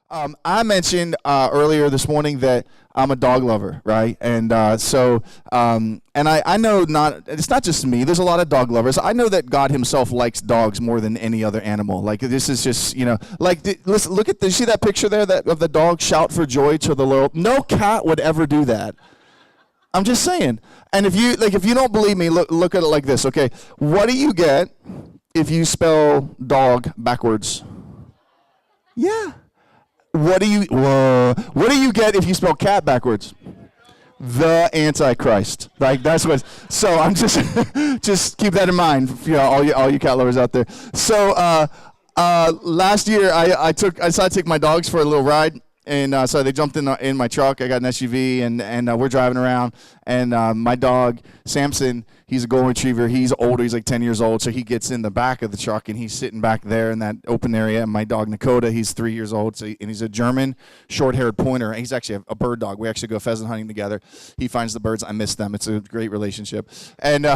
I mentioned earlier this morning that I'm a dog lover, right? And and I know it's not just me. There's a lot of dog lovers. I know that God himself likes dogs more than any other animal. Like, this is just, listen, look at see that picture there of the dog shout for joy to the Lord? No cat would ever do that. I'm just saying. And if you don't believe me, look at it like this, okay? What do you get if you spell dog backwards? Yeah. What do you get if you spell cat backwards? The Antichrist. Like, that's what. So I'm just keep that in mind, all you cat lovers out there. So last year I decided to take my dogs for a little ride. And so they jumped in my truck. I got an SUV, and we're driving around. And my dog, Samson, he's a golden retriever. He's older. He's like 10 years old. So he gets in the back of the truck, and he's sitting back there in that open area. And my dog, Nakota, he's 3 years old. And he's a German short-haired pointer. He's actually a bird dog. We actually go pheasant hunting together. He finds the birds. I miss them. It's a great relationship. And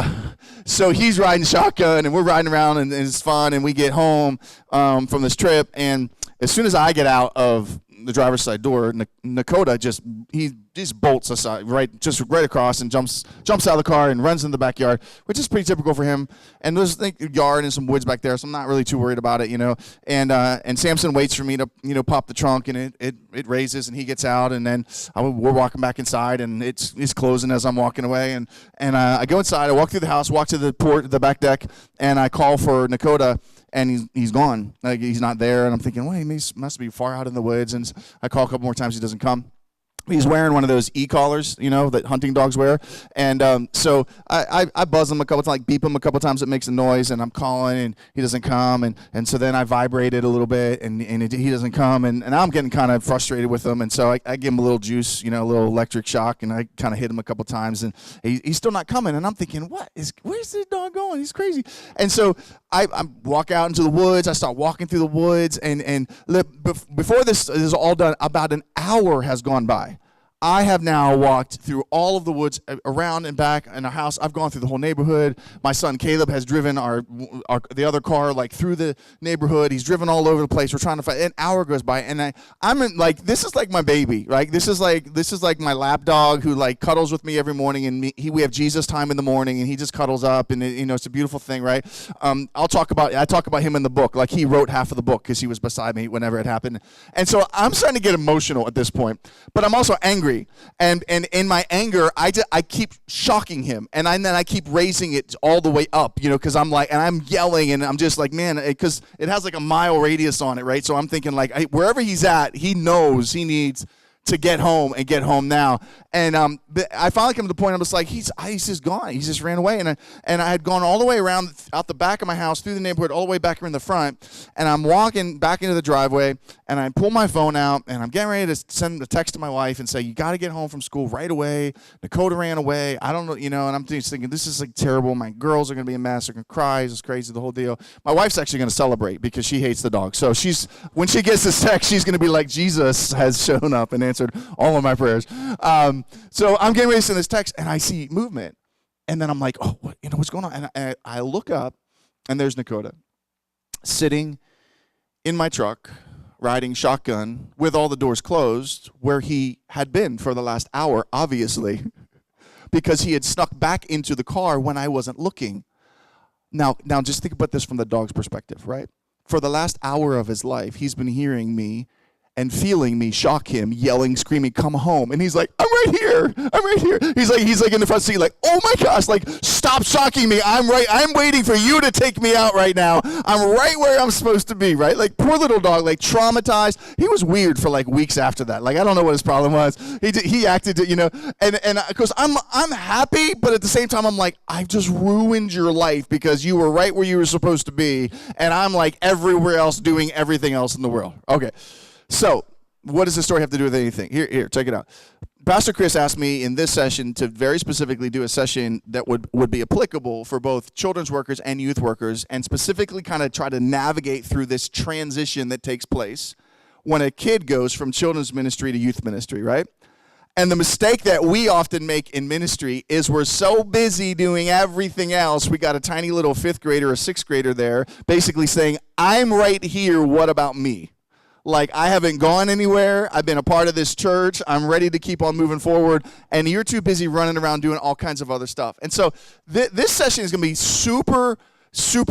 so he's riding shotgun, and we're riding around, and it's fun. And we get home from this trip, and as soon as I get out of the driver's side door, Nakota just bolts aside, right across, and jumps out of the car and runs in the backyard, which is pretty typical for him. And there's a yard and some woods back there, so I'm not really too worried about it, And Samson waits for me to pop the trunk, and it raises, and he gets out, and then we're walking back inside, and it's closing as I'm walking away, and I go inside, I walk through the house, walk to the back deck, and I call for Nakota. And he's gone. Like, he's not there. And I'm thinking, well, he must be far out in the woods. And I call a couple more times. He doesn't come. He's wearing one of those e-collars, that hunting dogs wear. And so I buzz him a couple times, like beep him a couple times. It makes a noise, and I'm calling, and he doesn't come. And so then I vibrate it a little bit, and he doesn't come. And I'm getting kind of frustrated with him. And so I give him a little juice, a little electric shock, and I kind of hit him a couple times. And he's still not coming. And I'm thinking, where's this dog going? He's crazy. And so I walk out into the woods. I start walking through the woods. And before this is all done, about an hour has gone by. I have now walked through all of the woods around and back in our house. I've gone through the whole neighborhood. My son Caleb has driven the other car through the neighborhood. He's driven all over the place. We're trying to find. An hour goes by, and I'm in, this is like my baby, right? This is like my lap dog who cuddles with me every morning, and we have Jesus time in the morning, and he just cuddles up, and it's a beautiful thing, right? I talk about him in the book. Like, he wrote half of the book because he was beside me whenever it happened, and so I'm starting to get emotional at this point, but I'm also angry. And in my anger, I keep shocking him, and then I keep raising it all the way up, because I'm and I'm yelling, and I'm just like, man, because it has a mile radius on it, right? So I'm thinking wherever he's at, he knows he needs to get home and get home now. And I finally come to the point, I'm just like, he's just gone. He's just ran away. And I had gone all the way around out the back of my house, through the neighborhood, all the way back here in the front. And I'm walking back into the driveway, and I pull my phone out, and I'm getting ready to send a text to my wife and say, you got to get home from school right away. Dakota ran away. I don't know, and I'm just thinking, this is terrible. My girls are going to be a mess. They're going to cry. It's crazy, the whole deal. My wife's actually going to celebrate because she hates the dog. So when she gets this text, she's going to be like, Jesus has shown up and answered all of my prayers. So I'm getting ready to send this text, and I see movement, and then I'm like, oh, what's going on? And I look up, and there's Nakota sitting in my truck, riding shotgun with all the doors closed, where he had been for the last hour, obviously, because he had snuck back into the car when I wasn't looking. Now just think about this from the dog's perspective, right? For the last hour of his life, he's been hearing me and feeling me shock him, yelling, screaming, come home. And he's like, I'm right here. He's like in the front seat, oh my gosh, stop shocking me. I'm waiting for you to take me out right now. I'm right where I'm supposed to be, right? Poor little dog, traumatized. He was weird for weeks after that. I don't know what his problem was. He acted, and because I'm happy, but at the same time, I'm like, I've just ruined your life because you were right where you were supposed to be. And I'm everywhere else doing everything else in the world. Okay. So, what does this story have to do with anything? Here, check it out. Pastor Chris asked me in this session to very specifically do a session that would be applicable for both children's workers and youth workers, and specifically kind of try to navigate through this transition that takes place when a kid goes from children's ministry to youth ministry, right? And the mistake that we often make in ministry is we're so busy doing everything else. We got a tiny little 5th grader or 6th grader there basically saying, I'm right here, what about me? Like, I haven't gone anywhere. I've been a part of this church. I'm ready to keep on moving forward. And you're too busy running around doing all kinds of other stuff. And so this session is going to be super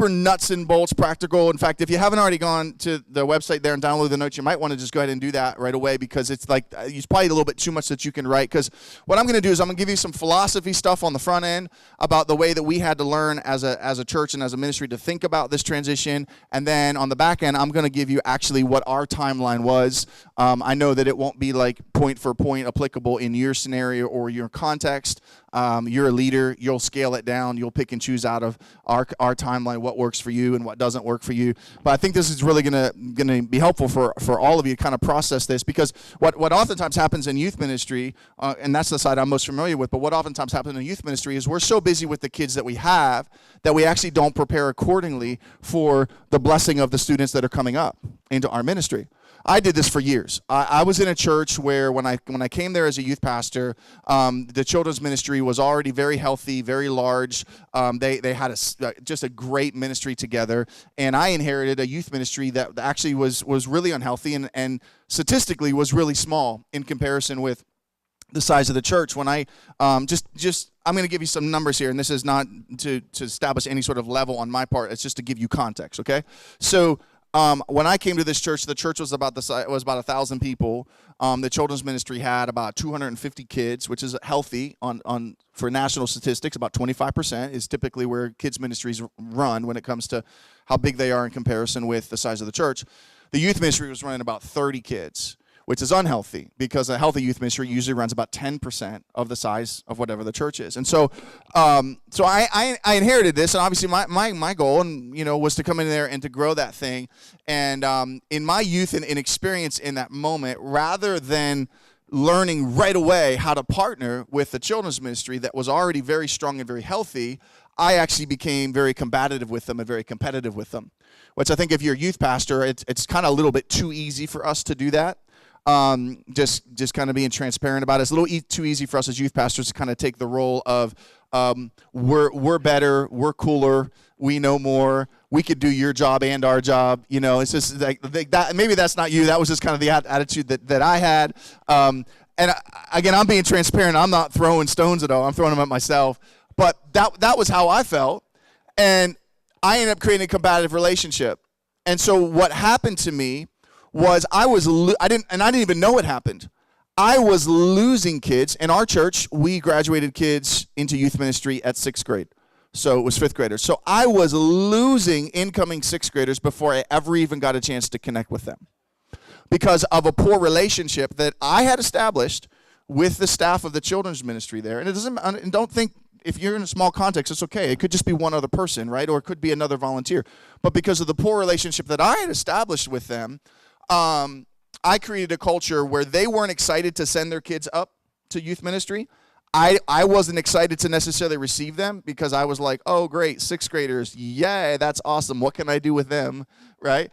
nuts and bolts practical. In fact, if you haven't already gone to the website there and downloaded the notes, you might want to just go ahead and do that right away, because it's like it's probably a little bit too much that you can write. Because what I'm going to do is I'm going to give you some philosophy stuff on the front end about the way that we had to learn as a church and as a ministry to think about this transition. And then on the back end, I'm going to give you actually what our timeline was. I know that it won't be like point for point applicable in your scenario or your context. You're a leader. You'll scale it down. You'll pick and choose out of our timeline what works for you and what doesn't work for you. But I think this is really gonna be helpful for all of you to kind of process this, because what oftentimes happens in youth ministry, and that's the side I'm most familiar with, but what oftentimes happens in youth ministry is we're so busy with the kids that we have that we actually don't prepare accordingly for the blessing of the students that are coming up into our ministry. I did this for years. I was in a church where when I came there as a youth pastor, the children's ministry was already very healthy, very large. They had just a great ministry together, and I inherited a youth ministry that actually was really unhealthy and statistically was really small in comparison with the size of the church. When I I'm going to give you some numbers here, and this is not to establish any sort of level on my part. It's just to give you context. Okay, so. When I came to this church, the church was about 1,000 people. The children's ministry had about 250 kids, which is healthy for national statistics. About 25% is typically where kids ministries run when it comes to how big they are in comparison with the size of the church. The youth ministry was running about 30 kids, which is unhealthy, because a healthy youth ministry usually runs about 10% of the size of whatever the church is. And so I inherited this, and obviously my goal was to come in there and to grow that thing. And in my youth and experience in that moment, rather than learning right away how to partner with the children's ministry that was already very strong and very healthy, I actually became very combative with them and very competitive with them, which I think if you're a youth pastor, it's kind of a little bit too easy for us to do that. Just kind of being transparent about it. It's a little too easy for us as youth pastors to kind of take the role of we're better, we're cooler, we know more, we could do your job and our job. It's just like that. Maybe that's not you. That was just kind of the attitude that I had. And again, I'm being transparent. I'm not throwing stones at all. I'm throwing them at myself. But that was how I felt, and I ended up creating a combative relationship. And so what happened to me was I didn't even know it happened. I was losing kids. In our church, we graduated kids into youth ministry at 6th grade. So it was 5th graders. So I was losing incoming 6th graders before I ever even got a chance to connect with them, because of a poor relationship that I had established with the staff of the children's ministry there. And don't think, if you're in a small context, it's okay. It could just be one other person, right? Or it could be another volunteer. But because of the poor relationship that I had established with them, I created a culture where they weren't excited to send their kids up to youth ministry. I wasn't excited to necessarily receive them, because I was like, oh, great, 6th graders, yay, that's awesome. What can I do with them, right?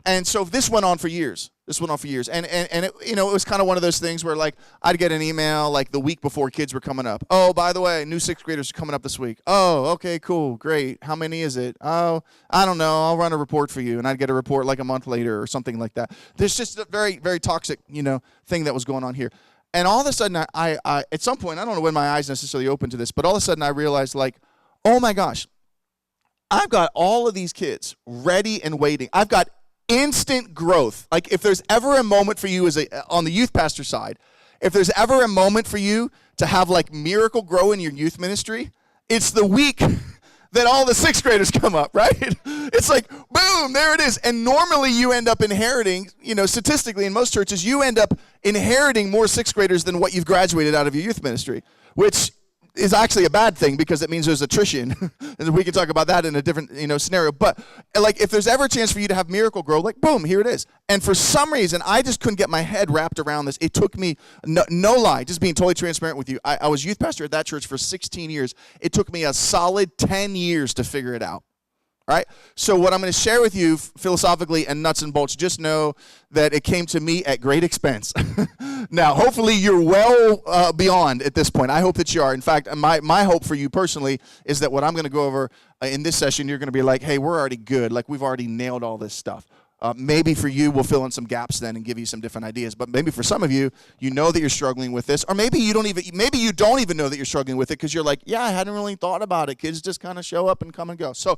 And so this went on for years. And it was kind of one of those things where, like, I'd get an email like the week before kids were coming up. Oh, by the way, new 6th graders are coming up this week. Oh, okay, cool, great. How many is it? Oh, I don't know. I'll run a report for you. And I'd get a report like a month later or something like that. There's just a very, very toxic, thing that was going on here. And all of a sudden, I at some point, I don't know when my eyes necessarily opened to this, but all of a sudden I realized, like, oh my gosh, I've got all of these kids ready and waiting. I've got instant growth. Like, if there's ever a moment for you on the youth pastor side, if there's ever a moment for you to have like miracle grow in your youth ministry, it's the week that all the 6th graders come up, right? It's like, boom, there it is. And normally you end up inheriting, statistically in most churches, you end up inheriting more 6th graders than what you've graduated out of your youth ministry, which is actually a bad thing, because it means there's attrition. And we can talk about that in a different, scenario. But like, if there's ever a chance for you to have miracle grow, like, boom, here it is. And for some reason, I just couldn't get my head wrapped around this. It took me, no lie, just being totally transparent with you. I was youth pastor at that church for 16 years. It took me a solid 10 years to figure it out. All right? So what I'm going to share with you philosophically and nuts and bolts, just know that it came to me at great expense. Now, hopefully you're well beyond at this point. I hope that you are. In fact, my hope for you personally is that what I'm going to go over in this session, you're going to be like, hey, we're already good. Like, we've already nailed all this stuff. Maybe for you, we'll fill in some gaps then and give you some different ideas. But maybe for some of you, you know that you're struggling with this, or maybe you don't even know that you're struggling with it because you're like, yeah, I hadn't really thought about it. Kids just kind of show up and come and go. So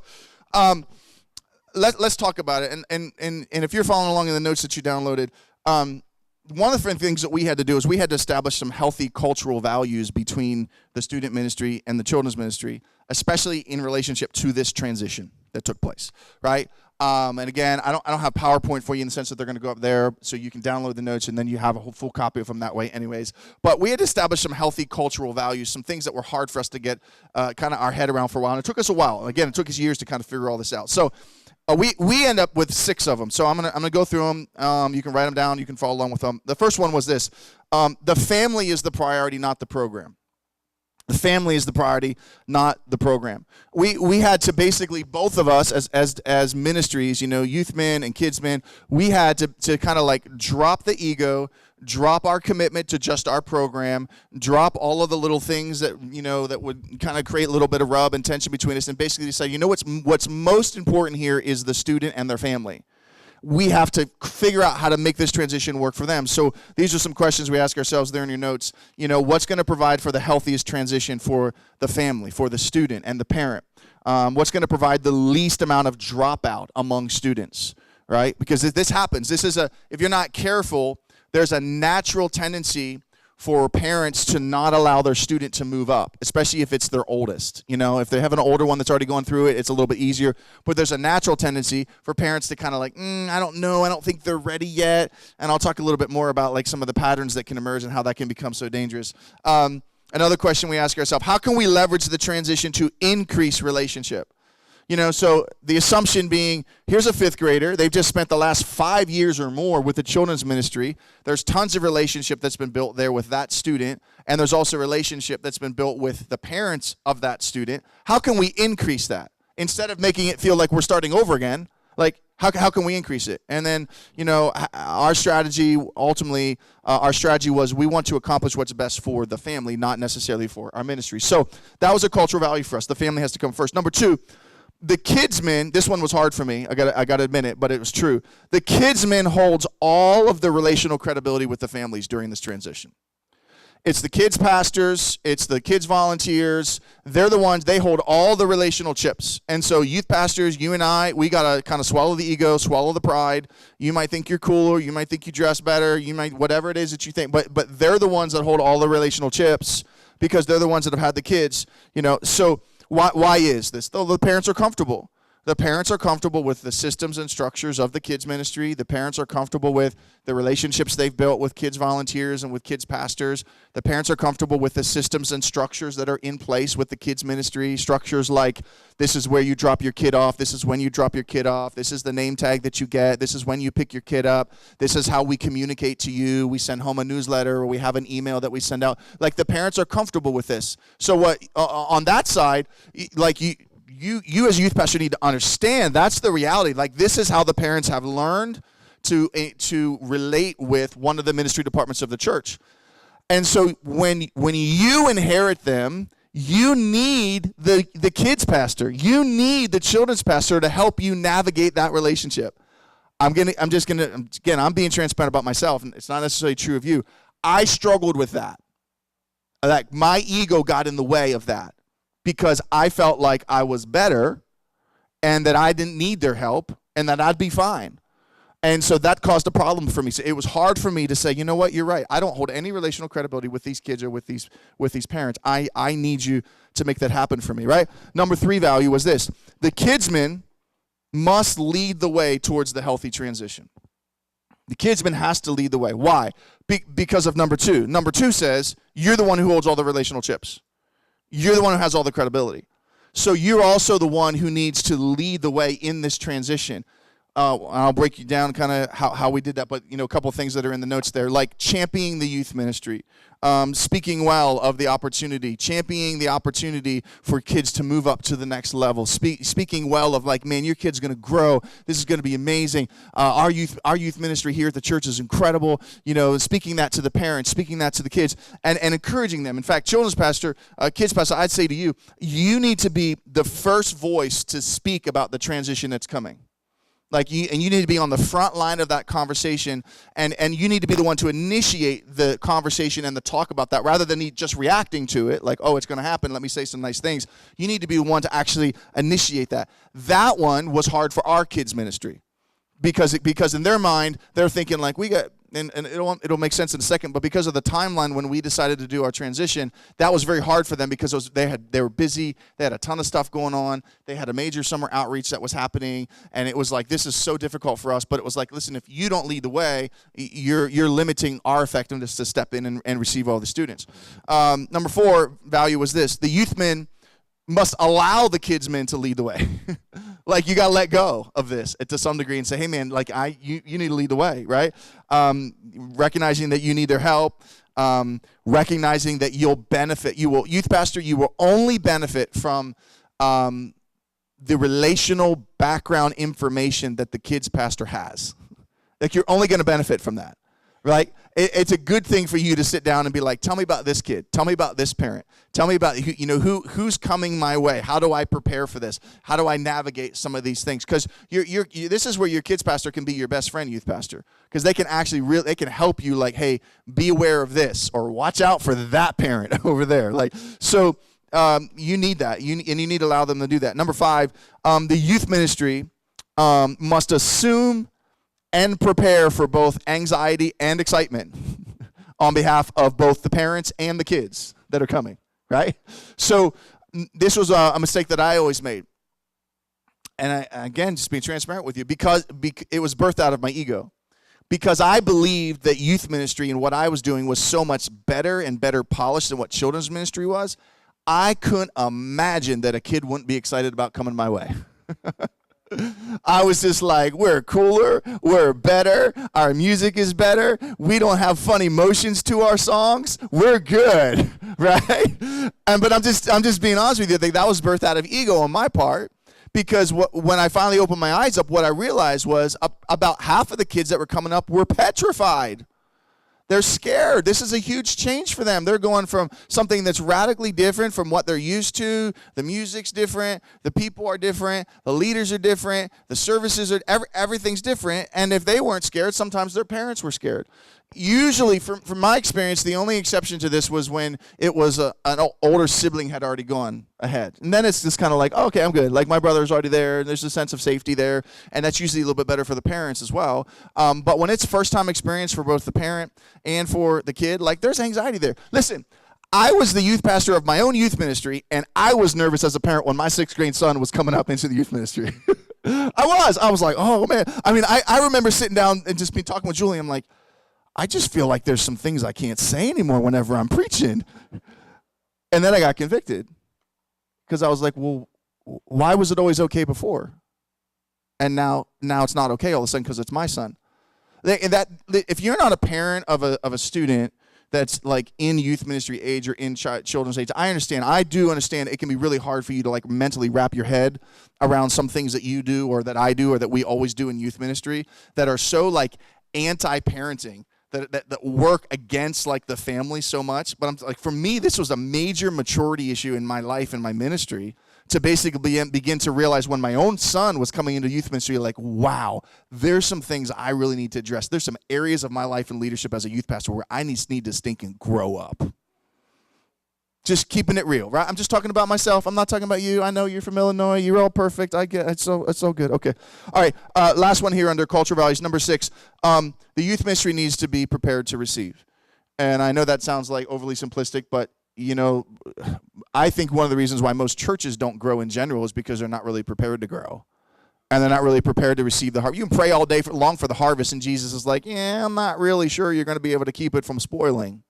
let's talk about it. And if you're following along in the notes that you downloaded, one of the things that we had to do is we had to establish some healthy cultural values between the student ministry and the children's ministry, especially in relationship to this transition that took place, right? And again, I don't have PowerPoint for you in the sense that they're going to go up there, so you can download the notes and then you have a full copy of them that way anyways. But we had to establish some healthy cultural values, some things that were hard for us to get kind of our head around for a while. And it took us a while. Again, it took us years to kind of figure all this out. So we end up with 6 of them. So I'm gonna go through them. You can write them down. You can follow along with them. The first one was this: the family is the priority, not the program. The family is the priority, not the program. We had to basically, both of us as ministries, youth men and kids men, we had to kind of like drop the ego, drop our commitment to just our program, drop all of the little things that that would kind of create a little bit of rub and tension between us, and basically say, what's most important here is the student and their family. We have to figure out how to make this transition work for them. So these are some questions we ask ourselves there in your notes. What's going to provide for the healthiest transition for the family, for the student and the parent? What's going to provide the least amount of dropout among students, right? Because this happens. If you're not careful, there's a natural tendency for parents to not allow their student to move up, especially if it's their oldest. If they have an older one that's already going through it, it's a little bit easier. But there's a natural tendency for parents to kind of like, I don't know, I don't think they're ready yet. And I'll talk a little bit more about like some of the patterns that can emerge and how that can become so dangerous. Another question we ask ourselves: how can we leverage the transition to increase relationship? So the assumption being, here's a 5th grader. They've just spent the last 5 years or more with the children's ministry. There's tons of relationship that's been built there with that student, and there's also relationship that's been built with the parents of that student. How can we increase that? Instead of making it feel like we're starting over again, like how can we increase it? And then, our strategy, ultimately, our strategy was we want to accomplish what's best for the family, not necessarily for our ministry. So that was a cultural value for us. The family has to come first. Number 2, the kidsmen, this one was hard for me. I got to admit it, but it was true. The kidsmen holds all of the relational credibility with the families during this transition. It's the kids pastors, it's the kids volunteers. They're the ones, they hold all the relational chips. And so youth pastors, you and I, we got to kind of swallow the ego, swallow the pride. You might think you're cooler, you might think you dress better, you might, whatever it is that you think, but they're the ones that hold all the relational chips because they're the ones that have had the kids, So why is this? The parents are comfortable. The parents are comfortable with the systems and structures of the kids ministry. The parents are comfortable with the relationships they've built with kids volunteers and with kids pastors. The parents are comfortable with the systems and structures that are in place with the kids ministry. Structures like, this is where you drop your kid off. This is when you drop your kid off. This is the name tag that you get. This is when you pick your kid up. This is how we communicate to you. We send home a newsletter, or we have an email that we send out. Like, the parents are comfortable with this. So what on that side, like you as a youth pastor need to understand that's the reality. Like, this is how the parents have learned to relate with one of the ministry departments of the church. And so when you inherit them, you need the kids pastor. You need the children's pastor to help you navigate that relationship. I'm being transparent about myself, and it's not necessarily true of you. I struggled with that. Like, my ego got in the way of that, because I felt like I was better and that I didn't need their help and that I'd be fine. And so that caused a problem for me. So it was hard for me to say, you know what, you're right. I don't hold any relational credibility with these kids or with these parents. I need you to make that happen for me, right? Number 3 value was this: the kidsmen must lead the way towards the healthy transition. The kidsman has to lead the way. Why? Because of number 2. Number 2 says, you're the one who holds all the relational chips. You're the one who has all the credibility. So you're also the one who needs to lead the way in this transition. I'll break you down kind of how we did that, but a couple of things that are in the notes there, like championing the youth ministry, speaking well of the opportunity, championing the opportunity for kids to move up to the next level, speaking well of, like, man, your kid's going to grow. This is going to be amazing. Our youth ministry here at the church is incredible. Speaking that to the parents, speaking that to the kids, and encouraging them. In fact, children's pastor, kids pastor, I'd say to you need to be the first voice to speak about the transition that's coming. Like you need to be on the front line of that conversation, and you need to be the one to initiate the conversation and the talk about that, rather than just reacting to it, like, oh, it's going to happen, let me say some nice things. You need to be the one to actually initiate that. That one was hard for our kids' ministry, because in their mind, they're thinking like, we got, and it'll make sense in a second, but because of the timeline when we decided to do our transition, that was very hard for them, because they were busy, they had a ton of stuff going on, they had a major summer outreach that was happening, and it was like, this is so difficult for us. But it was like, listen, if you don't lead the way, you're limiting our effectiveness to step in and receive all the students. Number 4 value was this: the youth men must allow the kids men to lead the way. Like, you got to let go of this to some degree and say, hey, man, like, you need to lead the way, right? Recognizing that you need their help, recognizing that you'll benefit. Youth pastor, you will only benefit from the relational background information that the kids pastor has. Like, you're only going to benefit from that, right? It's a good thing for you to sit down and be like, tell me about this kid. Tell me about this parent. Tell me about who's coming my way. How do I prepare for this? How do I navigate some of these things? Because this is where your kids pastor can be your best friend, youth pastor, because they can actually they can help you. Like, hey, be aware of this, or watch out for that parent over there. Like, so you need that, and you need to allow them to do that. Number 5, the youth ministry must assume and prepare for both anxiety and excitement on behalf of both the parents and the kids that are coming, right? So this was a mistake that I always made. And again, just being transparent with you, because it was birthed out of my ego. Because I believed that youth ministry and what I was doing was so much better and better polished than what children's ministry was, I couldn't imagine that a kid wouldn't be excited about coming my way. I was just like, we're cooler, we're better, our music is better, we don't have funny motions to our songs, we're good, right? But I'm just being honest with you. I think that was birthed out of ego on my part, because when I finally opened my eyes up, what I realized was about half of the kids that were coming up were petrified. They're scared. This is a huge change for them. They're going from something that's radically different from what they're used to. The music's different. The people are different. The leaders are different. The services are, everything's different. And if they weren't scared, sometimes their parents were scared. Usually, from my experience, the only exception to this was when it was an older sibling had already gone ahead. And then it's just kind of like, oh, okay, I'm good. Like, my brother's already there, and there's a sense of safety there, and that's usually a little bit better for the parents as well. But when it's first-time experience for both the parent and for the kid, like, there's anxiety there. Listen, I was the youth pastor of my own youth ministry, and I was nervous as a parent when my 6th grade son was coming up into the youth ministry. I was like, oh, man. I mean, I remember sitting down and just talking with Julie. I'm like, I just feel like there's some things I can't say anymore whenever I'm preaching. And then I got convicted, because I was like, well, why was it always okay before? And now it's not okay all of a sudden because it's my son. If you're not a parent of a student that's like in youth ministry age or in children's age, I do understand it can be really hard for you to like mentally wrap your head around some things that you do or that I do or that we always do in youth ministry that are so like anti-parenting. That work against like the family so much. But I'm like, for me, this was a major maturity issue in my life and my ministry, to basically begin to realize when my own son was coming into youth ministry, like, wow, there's some things I really need to address. There's some areas of my life and leadership as a youth pastor where I need to stink and grow up. Just keeping it real, right? I'm just talking about myself. I'm not talking about you. I know you're from Illinois. You're all perfect. I get it. It's so good. Okay. All right. Last one here under culture values. Number 6, the youth ministry needs to be prepared to receive. And I know that sounds like overly simplistic, but, I think one of the reasons why most churches don't grow in general is because they're not really prepared to grow. And they're not really prepared to receive the harvest. You can pray all day long for the harvest, and Jesus is like, yeah, I'm not really sure you're going to be able to keep it from spoiling.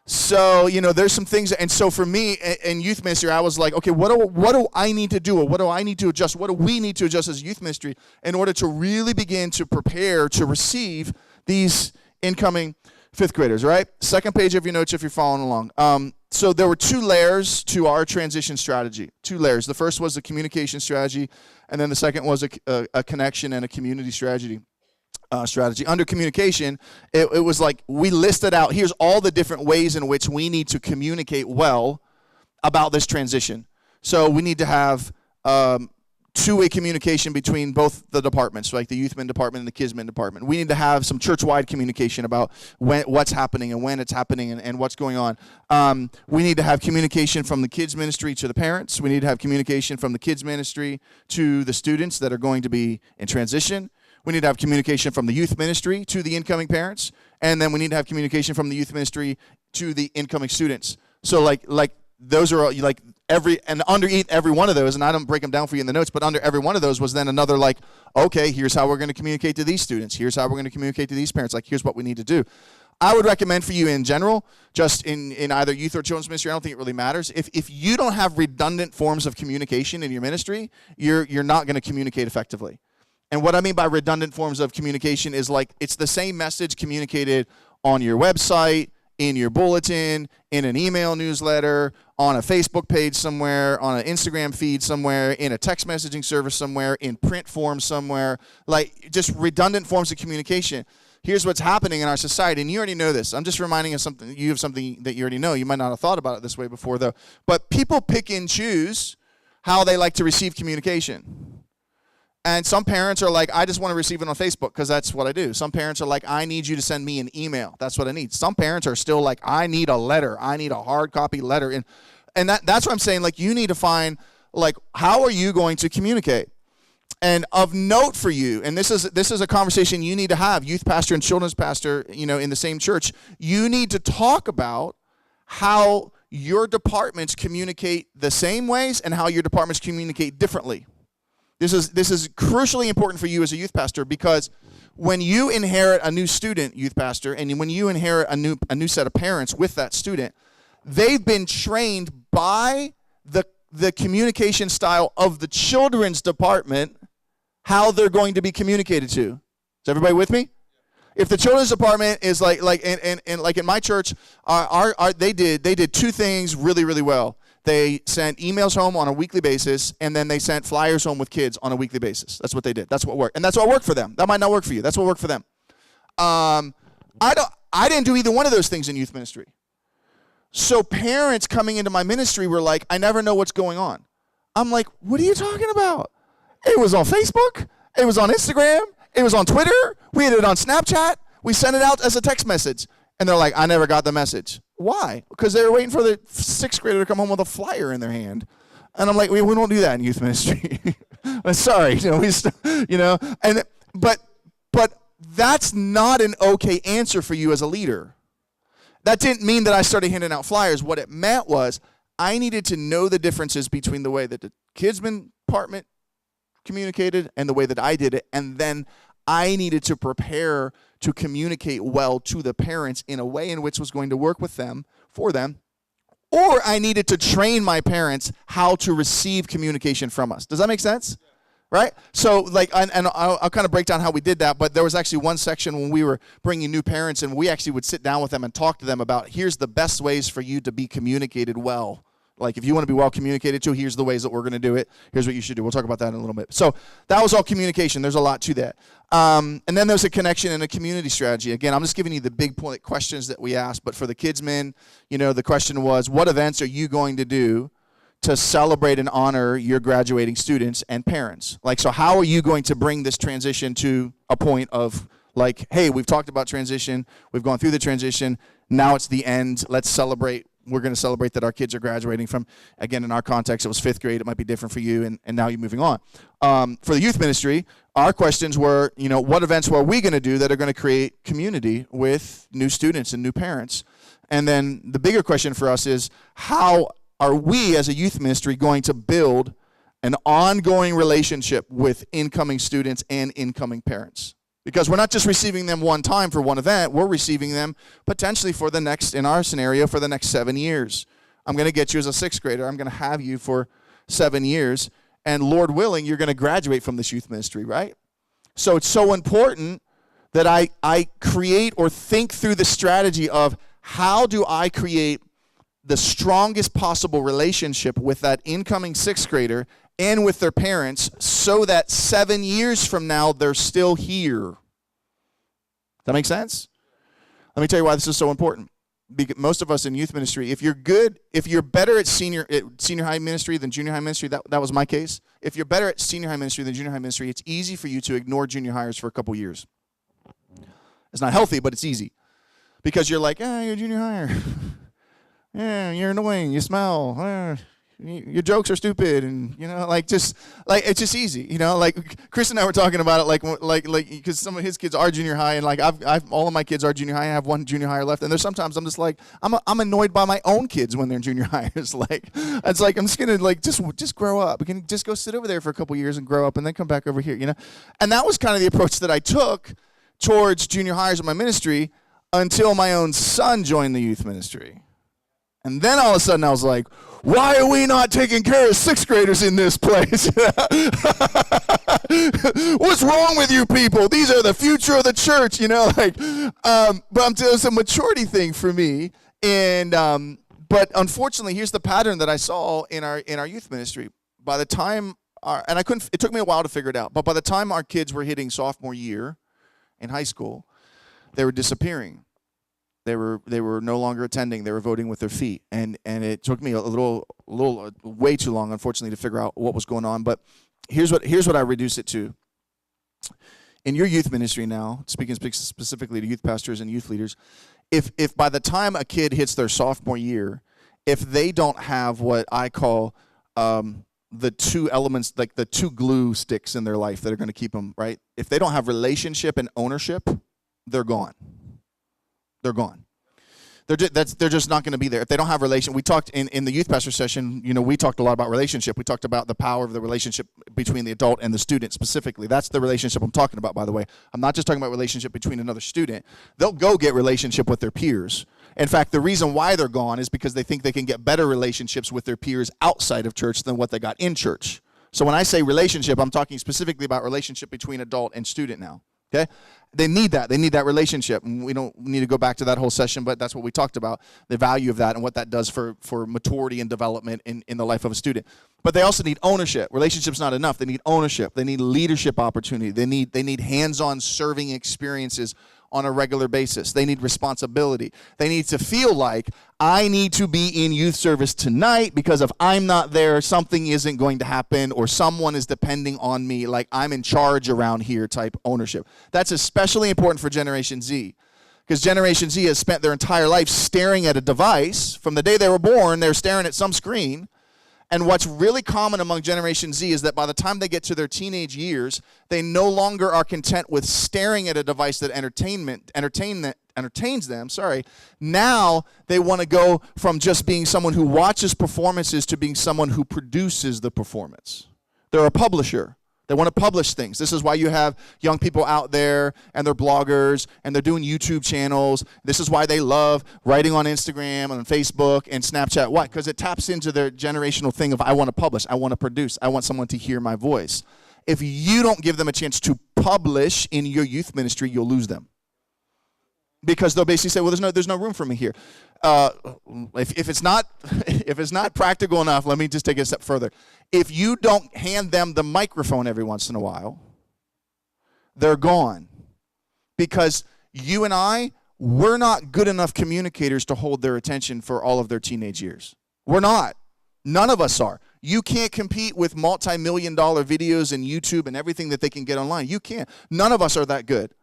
So, there's some things, and so for me in youth ministry, I was like, okay, what do I need to do, or what do I need to adjust, what do we need to adjust as a youth ministry in order to really begin to prepare to receive these incoming 5th graders, right? Second page of your notes if you're following along. So there were 2 layers to our transition strategy, 2 layers. The first was a communication strategy, and then the second was a connection and a community strategy. Under communication, it was like we listed out, here's all the different ways in which we need to communicate well about this transition. So we need to have two-way communication between both the departments, like the youth min department and the kids min department. We need to have some church-wide communication about what's happening and when it's happening and what's going on. We need to have communication from the kids ministry to the parents. We need to have communication from the kids ministry to the students that are going to be in transition. We need to have communication from the youth ministry to the incoming parents, and then we need to have communication from the youth ministry to the incoming students. So like those are like underneath every one of those, and I don't break them down for you in the notes, but under every one of those was then another like, okay, here's how we're going to communicate to these students. Here's how we're going to communicate to these parents. Like, here's what we need to do. I would recommend for you in general, just in either youth or children's ministry, I don't think it really matters. If you don't have redundant forms of communication in your ministry, you're not going to communicate effectively. And what I mean by redundant forms of communication is like it's the same message communicated on your website, in your bulletin, in an email newsletter, on a Facebook page somewhere, on an Instagram feed somewhere, in a text messaging service somewhere, in print form somewhere, like just redundant forms of communication. Here's what's happening in our society, and you already know this. I'm just reminding you of something that you already know. You might not have thought about it this way before, though. But people pick and choose how they like to receive communication. And some parents are like, I just want to receive it on Facebook because that's what I do. Some parents are like, I need you to send me an email. That's what I need. Some parents are still like, I need a letter. I need a hard copy letter. And that's what I'm saying. Like, you need to find, like, how are you going to communicate? And of note for you, and this is a conversation you need to have, youth pastor and children's pastor, in the same church. You need to talk about how your departments communicate the same ways and how your departments communicate differently. This is crucially important for you as a youth pastor, because when you inherit a new student, youth pastor, and when you inherit a new set of parents with that student, they've been trained by the communication style of the children's department, how they're going to be communicated to. Is everybody with me? If the children's department is like in my church, they did two things really, really well. They sent emails home on a weekly basis, and then they sent flyers home with kids on a weekly basis. That's what they did. That's what worked. And that's what worked for them. That might not work for you. That's what worked for them. I didn't do either one of those things in youth ministry. So parents coming into my ministry were like, I never know what's going on. I'm like, what are you talking about? It was on Facebook. It was on Instagram. It was on Twitter. We had it on Snapchat. We sent it out as a text message. And they're like, I never got the message. Why? Because they were waiting for the sixth grader to come home with a flyer in their hand. And I'm like, we don't do that in youth ministry. Sorry, but that's not an okay answer for you as a leader. That didn't mean that I started handing out flyers. What it meant was I needed to know the differences between the way that the kids' department communicated and the way that I did it, and then I needed to prepare to communicate well to the parents in a way in which was going to work with them, for them, or I needed to train my parents how to receive communication from us. Does that make sense? Right? So, I'll kind of break down how we did that, but there was actually one section when we were bringing new parents, and we actually would sit down with them and talk to them about, here's the best ways for you to be communicated well. Like, if you want to be well communicated to, here's the ways that we're going to do it. Here's what you should do. We'll talk about that in a little bit. So that was all communication. There's a lot to that. And then there's a connection and a community strategy. Again, I'm just giving you the big point questions that we asked. But for the kids' men, the question was, what events are you going to do to celebrate and honor your graduating students and parents? Like, so how are you going to bring this transition to a point of, like, hey, we've talked about transition. We've gone through the transition. Now it's the end. Let's celebrate. We're going to celebrate that our kids are graduating from, again, in our context, it was fifth grade. It might be different for you, and now you're moving on. For the youth ministry, our questions were, what events were we going to do that are going to create community with new students and new parents? And then the bigger question for us is, how are we as a youth ministry going to build an ongoing relationship with incoming students and incoming parents? Because we're not just receiving them one time for one event, we're receiving them potentially for the next, in our scenario, for the next 7 years. I'm going to get you as a sixth grader. I'm going to have you for 7 years. And Lord willing, you're going to graduate from this youth ministry, right? So it's so important that I create or think through the strategy of how do I create the strongest possible relationship with that incoming sixth grader and with their parents so that 7 years from now, they're still here. Does that make sense? Let me tell you why this is so important. because most of us in youth ministry, if you're better at senior high ministry than junior high ministry, that was my case. If you're better at senior high ministry than junior high ministry, it's easy for you to ignore junior hires for a couple years. It's not healthy, but it's easy. Because you're like, you're a junior hire. Yeah, you're annoying, you smell. Your jokes are stupid, and it's just easy, like Chris and I were talking about it, like because some of his kids are junior high, and like I've all of my kids are junior high. I have one junior higher left, and there's sometimes I'm just like I'm annoyed by my own kids when they're in junior hires. Like it's like I'm just gonna like just grow up. We can just go sit over there for a couple years and grow up, and then come back over here, And that was kind of the approach that I took towards junior hires in my ministry until my own son joined the youth ministry. And then all of a sudden I was like, why are we not taking care of sixth graders in this place? What's wrong with you people? These are the future of the church, but it's a maturity thing for me. And but unfortunately, here's the pattern that I saw in our youth ministry. By the time it took me a while to figure it out, but by the time our kids were hitting sophomore year in high school, they were disappearing. They were no longer attending. They were voting with their feet, and it took me a little way too long, unfortunately, to figure out what was going on. But here's what I reduce it to. In your youth ministry now, speaking specifically to youth pastors and youth leaders, if by the time a kid hits their sophomore year, if they don't have what I call the two elements, like the two glue sticks in their life that are going to keep them right, if they don't have relationship and ownership, they're gone. They're gone. They're just not going to be there. If they don't have relation, we talked in the youth pastor session, we talked a lot about relationship. We talked about the power of the relationship between the adult and the student specifically. That's the relationship I'm talking about, by the way. I'm not just talking about relationship between another student. They'll go get relationship with their peers. In fact, the reason why they're gone is because they think they can get better relationships with their peers outside of church than what they got in church. So when I say relationship, I'm talking specifically about relationship between adult and student now. Okay? They need that. They need that relationship. And we don't need to go back to that whole session, but that's what we talked about, the value of that and what that does for maturity and development in the life of a student. But they also need ownership. Relationship's not enough. They need ownership. They need leadership opportunity. They need hands-on serving experiences on a regular basis. They need responsibility. They need to feel like, I need to be in youth service tonight because if I'm not there, something isn't going to happen or someone is depending on me, like I'm in charge around here type ownership. That's especially important for Generation Z, because Generation Z has spent their entire life staring at a device. From the day they were born, they're staring at some screen. And what's really common among Generation Z is that by the time they get to their teenage years, they no longer are content with staring at a device that entertains them. Now they want to go from just being someone who watches performances to being someone who produces the performance. They're a publisher. They want to publish things. This is why you have young people out there and they're bloggers and they're doing YouTube channels. This is why they love writing on Instagram and Facebook and Snapchat. Why? Because it taps into their generational thing of I want to publish, I want to produce, I want someone to hear my voice. If you don't give them a chance to publish in your youth ministry, you'll lose them. Because they'll basically say, well, there's no room for me here. If it's not practical enough, let me just take it a step further. If you don't hand them the microphone every once in a while, they're gone. Because you and we're not good enough communicators to hold their attention for all of their teenage years. We're not. None of us are. You can't compete with multi-million-dollar videos and YouTube and everything that they can get online. You can't. None of us are that good.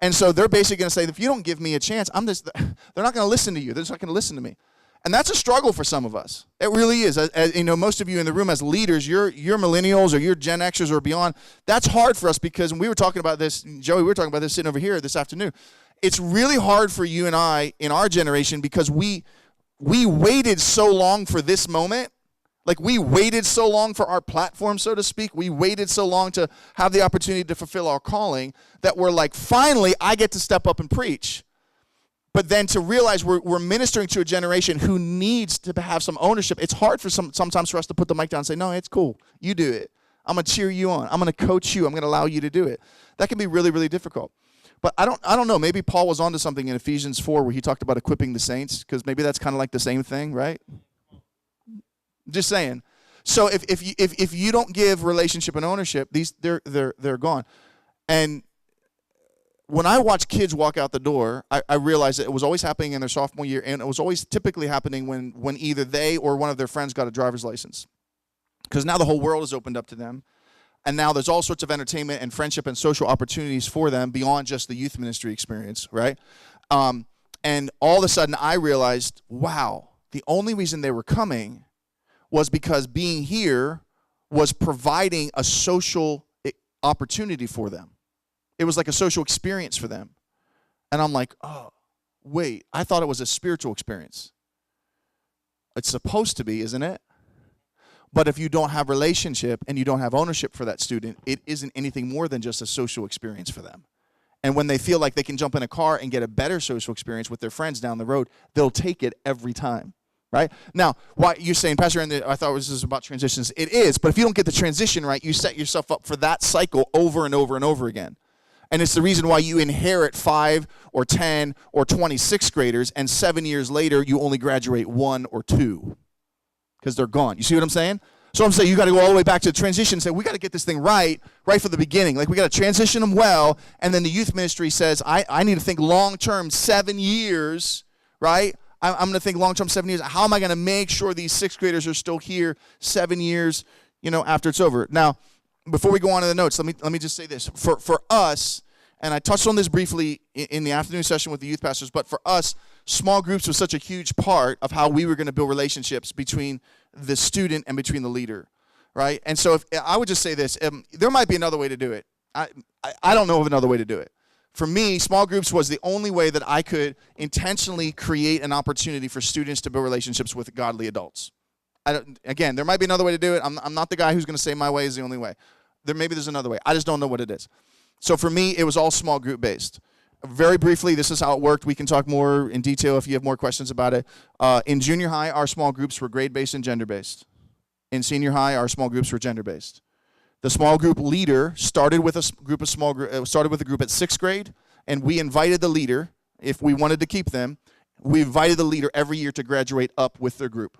And so they're basically going to say, if you don't give me a chance, they're not going to listen to you. They're just not going to listen to me. And that's a struggle for some of us. It really is. As most of you in the room as leaders, you're millennials or you're Gen Xers or beyond. That's hard for us because we were talking about this, Joey, we were talking about this sitting over here this afternoon. It's really hard for you and I in our generation because we waited so long for this moment. Like we waited so long for our platform, so to speak. We waited so long to have the opportunity to fulfill our calling that we're like, finally, I get to step up and preach. But then to realize we're ministering to a generation who needs to have some ownership. It's hard for sometimes for us to put the mic down and say, no, it's cool. You do it. I'm going to cheer you on. I'm going to coach you. I'm going to allow you to do it. That can be really, really difficult. But I don't know. Maybe Paul was onto something in Ephesians 4 where he talked about equipping the saints, because maybe that's kind of like the same thing, right? Just saying. So if you don't give relationship and ownership, they're gone. And when I watch kids walk out the door, I realized that it was always happening in their sophomore year, and it was always typically happening when either they or one of their friends got a driver's license. Because now the whole world is opened up to them, and now there's all sorts of entertainment and friendship and social opportunities for them beyond just the youth ministry experience, right? And all of a sudden I realized, wow, the only reason they were coming was because being here was providing a social opportunity for them. It was like a social experience for them. And I'm like, oh, wait, I thought it was a spiritual experience. It's supposed to be, isn't it? But if you don't have relationship and you don't have ownership for that student, it isn't anything more than just a social experience for them. And when they feel like they can jump in a car and get a better social experience with their friends down the road, they'll take it every time, right? Now, why you're saying, Pastor Aaron, I thought this was about transitions. It is, but if you don't get the transition right, you set yourself up for that cycle over and over and over again. And it's the reason why you inherit 5 or 10 or 20 sixth graders, and 7 years later, you only graduate 1 or 2 because they're gone. You see what I'm saying? So I'm saying you got to go all the way back to the transition and say, we got to get this thing right from the beginning. Like, we got to transition them well. And then the youth ministry says, I need to think long-term, 7 years, right? I'm going to think long-term, 7 years. How am I going to make sure these sixth graders are still here 7 years, after it's over? Now, before we go on to the notes, let me just say this. For us, and I touched on this briefly in the afternoon session with the youth pastors, but for us, small groups was such a huge part of how we were going to build relationships between the student and between the leader, right? And so if I would just say this, there might be another way to do it. I don't know of another way to do it. For me, small groups was the only way that I could intentionally create an opportunity for students to build relationships with godly adults. Again, there might be another way to do it. I'm not the guy who's going to say my way is the only way. Maybe there's another way. I just don't know what it is. So for me, it was all small group based. Very briefly, this is how it worked. We can talk more in detail if you have more questions about it. In junior high, our small groups were grade-based and gender-based. In senior high, our small groups were gender-based. The small group leader started with a group at 6th grade, and we invited the leader, if we wanted to keep them, we invited the leader every year to graduate up with their group.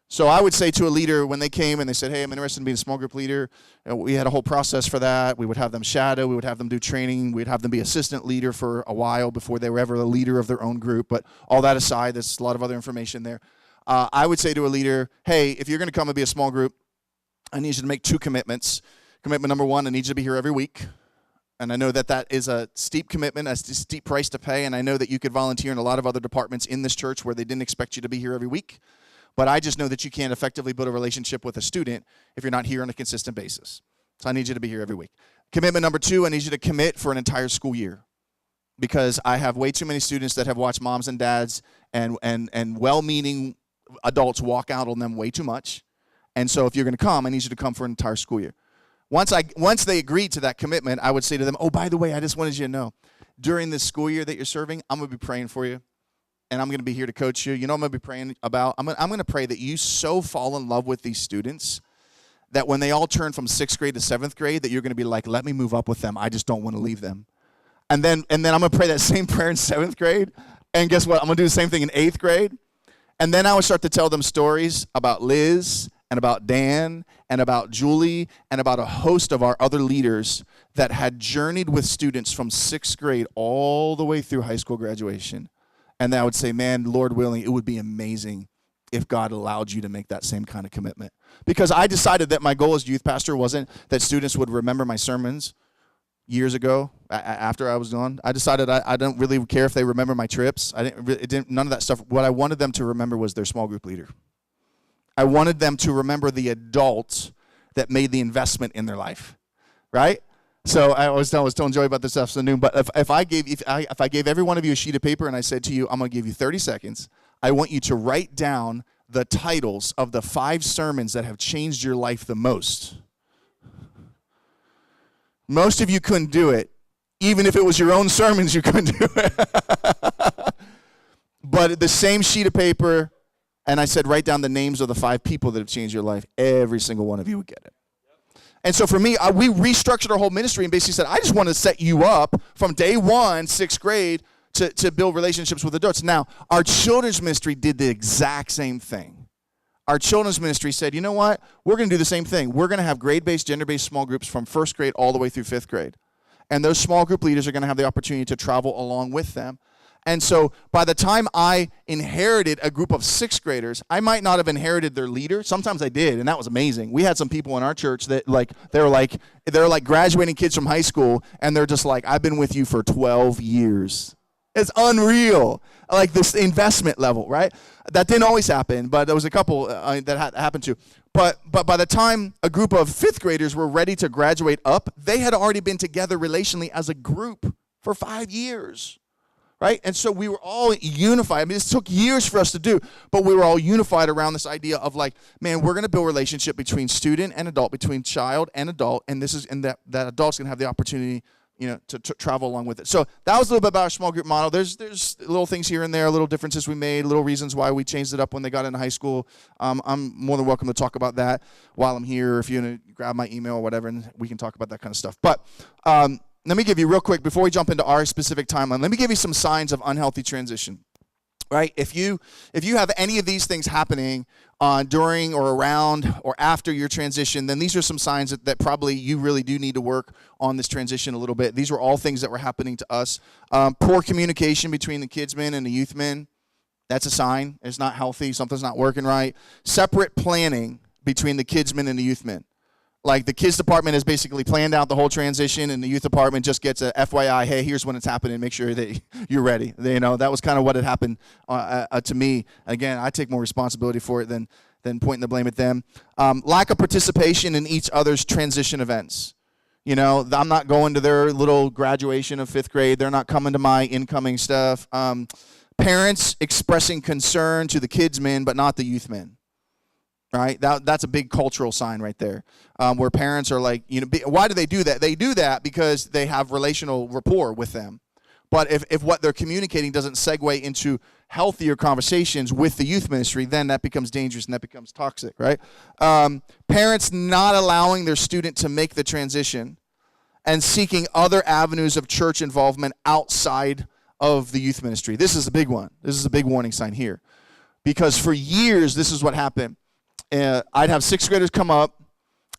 So I would say to a leader when they came and they said, hey, I'm interested in being a small group leader, we had a whole process for that. We would have them shadow. We would have them do training. We'd have them be assistant leader for a while before they were ever the leader of their own group. But all that aside, there's a lot of other information there. I would say to a leader, hey, if you're going to come and be a small group, I need you to make 2 commitments. Commitment number 1, I need you to be here every week. And I know that is a steep commitment, a steep price to pay. And I know that you could volunteer in a lot of other departments in this church where they didn't expect you to be here every week. But I just know that you can't effectively build a relationship with a student if you're not here on a consistent basis. So I need you to be here every week. Commitment number 2, I need you to commit for an entire school year. Because I have way too many students that have watched moms and dads and well-meaning adults walk out on them way too much. And so if you're going to come, I need you to come for an entire school year. Once they agreed to that commitment, I would say to them, oh, by the way, I just wanted you to know, during this school year that you're serving, I'm going to be praying for you. And I'm going to be here to coach you. You know what I'm going to be praying about? I'm going to pray that you so fall in love with these students that when they all turn from 6th grade to 7th grade, that you're going to be like, let me move up with them. I just don't want to leave them. And then I'm going to pray that same prayer in 7th grade. And guess what? I'm going to do the same thing in 8th grade. And then I would start to tell them stories about Liz and about Dan and about Julie and about a host of our other leaders that had journeyed with students from 6th grade all the way through high school graduation. And I would say, man, Lord willing, it would be amazing if God allowed you to make that same kind of commitment. Because I decided that my goal as youth pastor wasn't that students would remember my sermons years ago after I was gone. I decided I don't really care if they remember my trips. None of that stuff. What I wanted them to remember was their small group leader. I wanted them to remember the adult that made the investment in their life, right? So I was telling Joey about this afternoon, but if I gave every one of you a sheet of paper and I said to you, I'm going to give you 30 seconds, I want you to write down the titles of the 5 sermons that have changed your life the most. Most of you couldn't do it. Even if it was your own sermons, you couldn't do it. But the same sheet of paper, and I said, write down the names of the 5 people that have changed your life. Every single one of you would get it. And so for me, we restructured our whole ministry and basically said, I just want to set you up from day 1, 6th grade, to build relationships with adults. Now, our children's ministry did the exact same thing. Our children's ministry said, you know what? We're going to do the same thing. We're going to have grade-based, gender-based small groups from 1st grade all the way through 5th grade. And those small group leaders are going to have the opportunity to travel along with them. And so by the time I inherited a group of sixth graders, I might not have inherited their leader. Sometimes I did, and that was amazing. We had some people in our church that they're like graduating kids from high school, and they're just like, I've been with you for 12 years. It's unreal, like this investment level, right? That didn't always happen, but there was a couple that happened to. But by the time a group of fifth graders were ready to graduate up, they had already been together relationally as a group for 5 years. Right? And so we were all unified. I mean, this took years for us to do, but we were all unified around this idea of like, man, we're going to build a relationship between student and adult, between child and adult, and that adult's going to have the opportunity, to travel along with it. So that was a little bit about our small group model. There's little things here and there, little differences we made, little reasons why we changed it up when they got into high school. I'm more than welcome to talk about that while I'm here. If you want to grab my email or whatever, and we can talk about that kind of stuff. But let me give you real quick, before we jump into our specific timeline, let me give you some signs of unhealthy transition, right? If you have any of these things happening during or around or after your transition, then these are some signs that probably you really do need to work on this transition a little bit. These were all things that were happening to us. Poor communication between the kidsmen and the youthmen, that's a sign. It's not healthy. Something's not working right. Separate planning between the kidsmen and the youthmen. Like the kids department has basically planned out the whole transition, and the youth department just gets a FYI, hey, here's when it's happening, make sure that you're ready. That was kind of what had happened to me. Again, I take more responsibility for it than pointing the blame at them. Lack of participation in each other's transition events. I'm not going to their little graduation of fifth grade. They're not coming to my incoming stuff. Parents expressing concern to the kidsmen, but not the youthmen. Right, that's a big cultural sign right there, where parents are like, why do they do that? They do that because they have relational rapport with them. But if what they're communicating doesn't segue into healthier conversations with the youth ministry, then that becomes dangerous and that becomes toxic, right? Parents not allowing their student to make the transition and seeking other avenues of church involvement outside of the youth ministry. This is a big one. This is a big warning sign here. Because for years, this is what happened. I'd have sixth graders come up.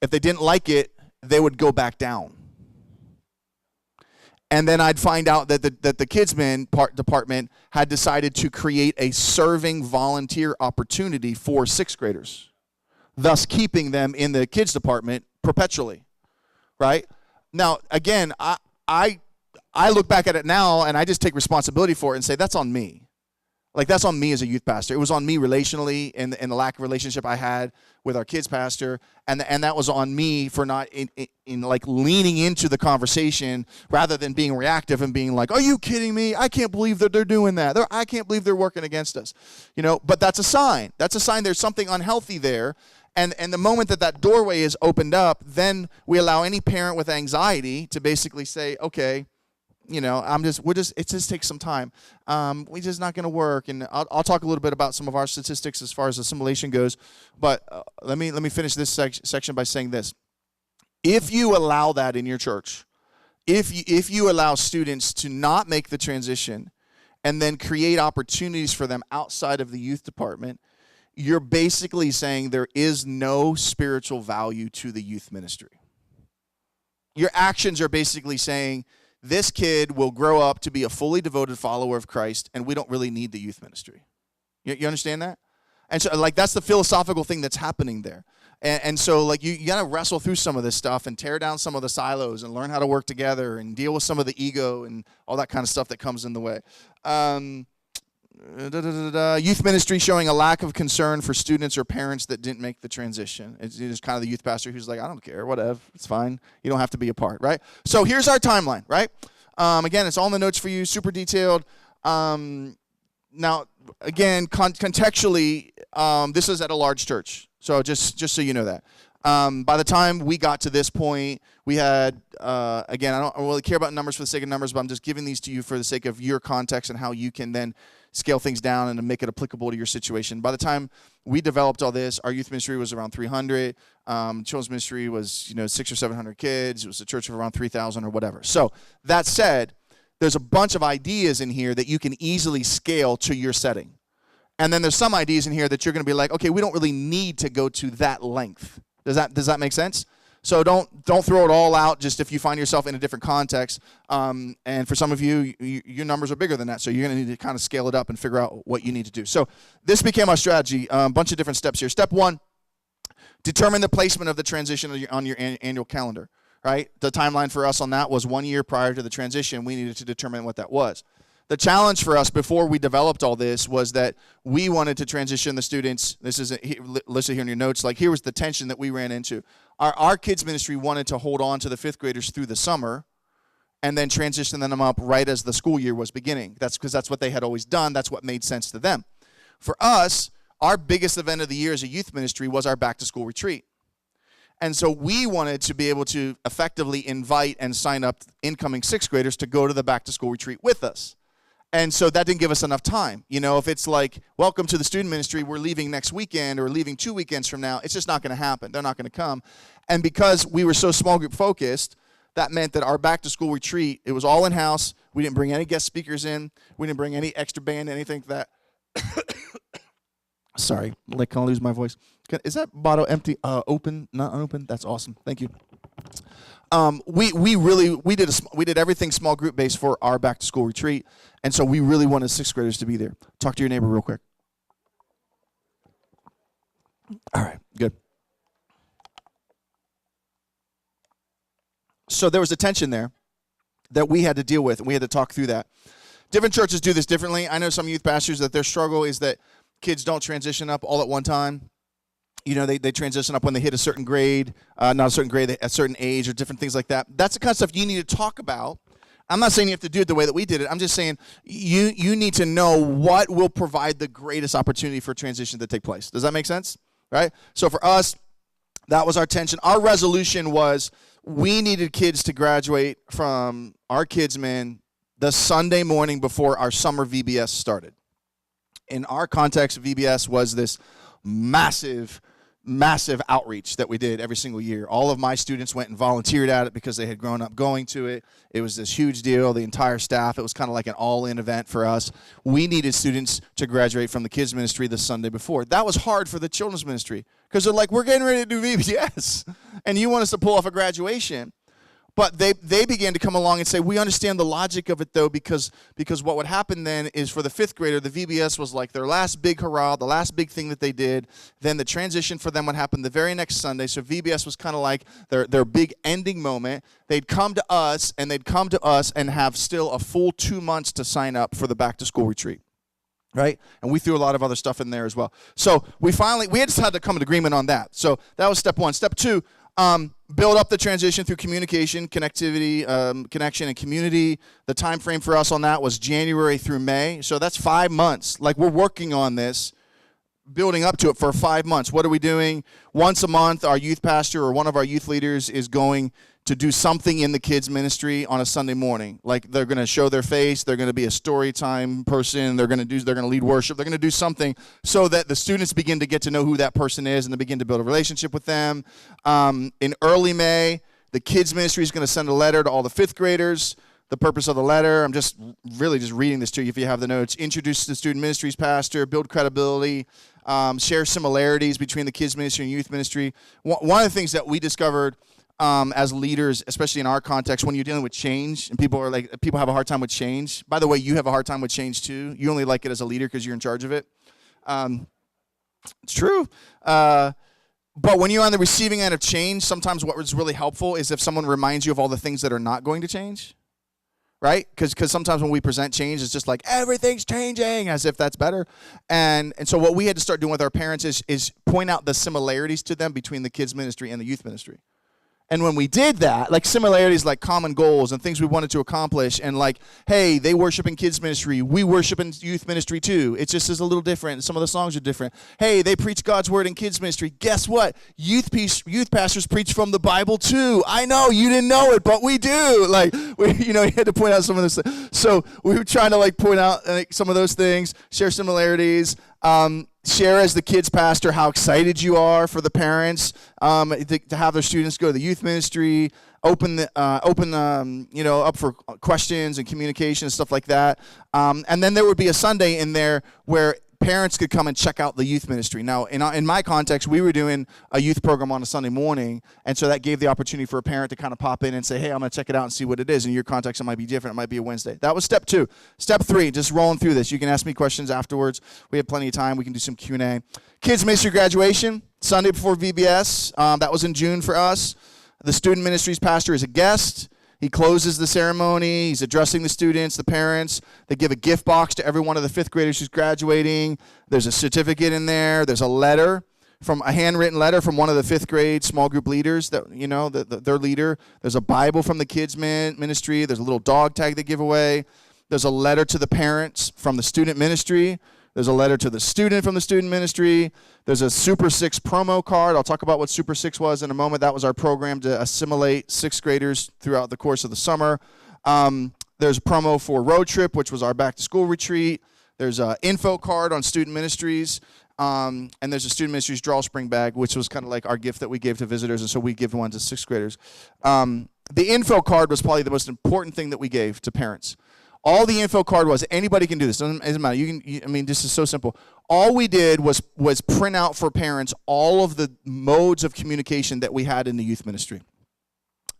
If they didn't like it, they would go back down. And then I'd find out that the kidsmen department had decided to create a serving volunteer opportunity for sixth graders, thus keeping them in the kids department perpetually, right? Now, again, I look back at it now, and I just take responsibility for it and say, that's on me. Like, that's on me as a youth pastor. It was on me relationally and the lack of relationship I had with our kids pastor, and that was on me for not in like leaning into the conversation rather than being reactive and being like, are you kidding me? I can't believe that they're doing that. I can't believe they're working against us. But that's a sign. That's a sign there's something unhealthy there. And the moment that doorway is opened up, then we allow any parent with anxiety to basically say, okay, it just takes some time. We're just not going to work. And I'll talk a little bit about some of our statistics as far as assimilation goes. But let me finish this section by saying this. If you allow that in your church, if you allow students to not make the transition and then create opportunities for them outside of the youth department, you're basically saying there is no spiritual value to the youth ministry. Your actions are basically saying, this kid will grow up to be a fully devoted follower of Christ, and we don't really need the youth ministry. You understand that? And so, like, that's the philosophical thing that's happening there. And so, like, you got to wrestle through some of this stuff and tear down some of the silos and learn how to work together and deal with some of the ego and all that kind of stuff that comes in the way. Youth ministry showing a lack of concern for students or parents that didn't make the transition. It's kind of the youth pastor who's like, I don't care, whatever, it's fine. You don't have to be a part, right? So here's our timeline, right? Again, it's all in the notes for you, super detailed. Now, again, contextually, this is at a large church. So just so you know that. By the time we got to this point, we had, again, I don't really care about numbers for the sake of numbers, but I'm just giving these to you for the sake of your context and how you can then scale things down and to make it applicable to your situation. By the time we developed all this, our youth ministry was around 300. Children's ministry was, 600 or 700 kids. It was a church of around 3,000 or whatever. So that said, there's a bunch of ideas in here that you can easily scale to your setting. And then there's some ideas in here that you're going to be like, okay, we don't really need to go to that length. Does that make sense? So don't throw it all out just if you find yourself in a different context. And for some of you, your numbers are bigger than that, so you're going to need to kind of scale it up and figure out what you need to do. So this became our strategy. A bunch of different steps here. Step one, determine the placement of the transition on your annual calendar, right? The timeline for us on that was 1 year prior to the transition. We needed to determine what that was. The challenge for us before we developed all this was that we wanted to transition the students. This is listed here in your notes. Like, here was the tension that we ran into. Our kids ministry wanted to hold on to the fifth graders through the summer and then transition them up right as the school year was beginning. That's because that's what they had always done. That's what made sense to them. For us, our biggest event of the year as a youth ministry was our back-to-school retreat. And so we wanted to be able to effectively invite and sign up incoming sixth graders to go to the back-to-school retreat with us. And so that didn't give us enough time. You know, if it's like, welcome to the student ministry, we're leaving next weekend or leaving 2 weekends from now, it's just not going to happen. They're not going to come. And because we were so small group focused, that meant that our back-to-school retreat, it was all in-house. We didn't bring any guest speakers in. We didn't bring any extra band, anything like that. Sorry, like, can I lose my voice? Is that bottle empty? Open? Not open? That's awesome. Thank you. We did everything small group based for our back to school retreat, and so we really wanted sixth graders to be there. Talk to your neighbor real quick. All right, good. So there was a tension there that we had to deal with, and we had to talk through that. Different churches do this differently. I know some youth pastors that their struggle is that kids don't transition up all at one time. You know, they transition up when they hit a certain grade, not a certain grade, a certain age, or different things like that. That's the kind of stuff you need to talk about. I'm not saying you have to do it the way that we did it. I'm just saying you need to know what will provide the greatest opportunity for transition to take place. Does that make sense? Right? So for us, that was our tension. Our resolution was we needed kids to graduate from our kidsmen the Sunday morning before our summer VBS started. In our context, VBS was this massive outreach that we did every single year. All of my students went and volunteered at it because they had grown up going to it. It was this huge deal, the entire staff. It was kind of like an all-in event for us. We needed students to graduate from the kids ministry the Sunday before. That was hard for the children's ministry because they're like, we're getting ready to do VBS, and you want us to pull off a graduation. But they began to come along and say, we understand the logic of it, though, because what would happen then is for the fifth grader, the VBS was like their last big hurrah, the last big thing that they did. Then the transition for them would happen the very next Sunday. So VBS was kind of like their big ending moment. They'd come to us and have still a full 2 months to sign up for the back-to-school retreat. Right? And we threw a lot of other stuff in there as well. So we just had to come to agreement on that. So that was step one. Step two, build up the transition through communication, connectivity, connection, and community. The time frame for us on that was January through May. So that's 5 months. Like, we're working on this, building up to it for 5 months. What are we doing? Once a month, our youth pastor or one of our youth leaders is going to do something in the kids ministry on a Sunday morning. Like, they're going to show their face, they're going to be a story time person, they're going to lead worship, they're going to do something so that the students begin to get to know who that person is and they begin to build a relationship with them. In early May, the kids ministry is going to send a letter to all the fifth graders. The purpose of the letter, I'm just reading this to you if you have the notes. Introduce the student ministries pastor, build credibility, share similarities between the kids ministry and youth ministry. One of the things that we discovered as leaders, especially in our context, when you're dealing with change, and people have a hard time with change. By the way, you have a hard time with change too. You only like it as a leader because you're in charge of it. It's true. But when you're on the receiving end of change, sometimes what is really helpful is if someone reminds you of all the things that are not going to change. Right? Because sometimes when we present change, it's just like, everything's changing, as if that's better. And so what we had to start doing with our parents is point out the similarities to them between the kids ministry and the youth ministry. And when we did that, like similarities like common goals and things we wanted to accomplish, and like, hey, they worship in kids ministry, we worship in youth ministry too. It just is a little different. Some of the songs are different. Hey, they preach God's word in kids ministry. Guess what? Youth pastors preach from the Bible too. I know you didn't know it, but we do. Like, you had to point out some of this. So we were trying to like point out some of those things, share similarities. Share as the kids pastor how excited you are for the parents to have their students go to the youth ministry. Open up for questions and communication and stuff like that. And then there would be a Sunday in there where parents could come and check out the youth ministry. Now, in my context, we were doing a youth program on a Sunday morning, and so that gave the opportunity for a parent to kind of pop in and say, hey, I'm going to check it out and see what it is. In your context, it might be different. It might be a Wednesday. That was step 2. Step 3, just rolling through this. You can ask me questions afterwards. We have plenty of time. We can do some Q&A. Kids ministry graduation, Sunday before VBS. That was in June for us. The student ministries pastor is a guest. He closes the ceremony. He's addressing the students, the parents. They give a gift box to every one of the 5th graders who's graduating. There's a certificate in there. There's a letter, a handwritten letter from one of the 5th grade small group leaders, their leader. There's a Bible from the kids ministry. There's a little dog tag they give away. There's a letter to the parents from the student ministry. There's a letter to the student from the student ministry. There's a Super 6 promo card. I'll talk about what Super 6 was in a moment. That was our program to assimilate 6th graders throughout the course of the summer. There's a promo for Road Trip, which was our back-to-school retreat. There's an info card on student ministries. And there's a student ministries drawstring bag, which was kind of like our gift that we gave to visitors, and so we give one to 6th graders. The info card was probably the most important thing that we gave to parents. All the info card was, anybody can do this. Doesn't matter. This is so simple. All we did was print out for parents all of the modes of communication that we had in the youth ministry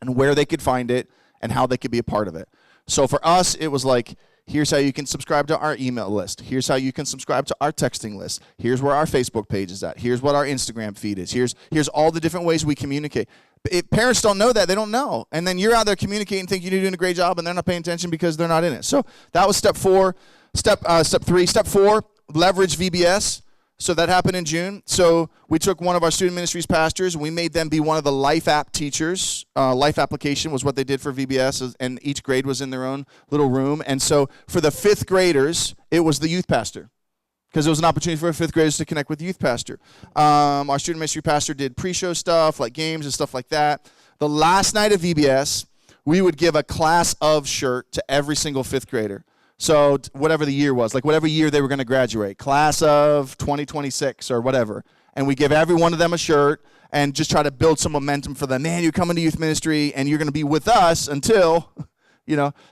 and where they could find it and how they could be a part of it. So for us, it was like, here's how you can subscribe to our email list. Here's how you can subscribe to our texting list. Here's where our Facebook page is at. Here's what our Instagram feed is. Here's all the different ways we communicate. If parents don't know that, they don't know. And then you're out there communicating, thinking you're doing a great job, and they're not paying attention because they're not in it. So that was step 4. Step 3. Step 4, leverage VBS. So that happened in June. So we took one of our student ministries pastors, and we made them be one of the Life app teachers. Life application was what they did for VBS, and each grade was in their own little room. And so for the 5th graders, it was the youth pastor, because it was an opportunity for 5th graders to connect with the youth pastor. Our student ministry pastor did pre-show stuff, like games and stuff like that. The last night of VBS, we would give a class of shirt to every single 5th grader. So whatever the year was, like whatever year they were going to graduate, class of 2026 or whatever. And we give every one of them a shirt and just try to build some momentum for them. Man, you're coming to youth ministry and you're going to be with us until,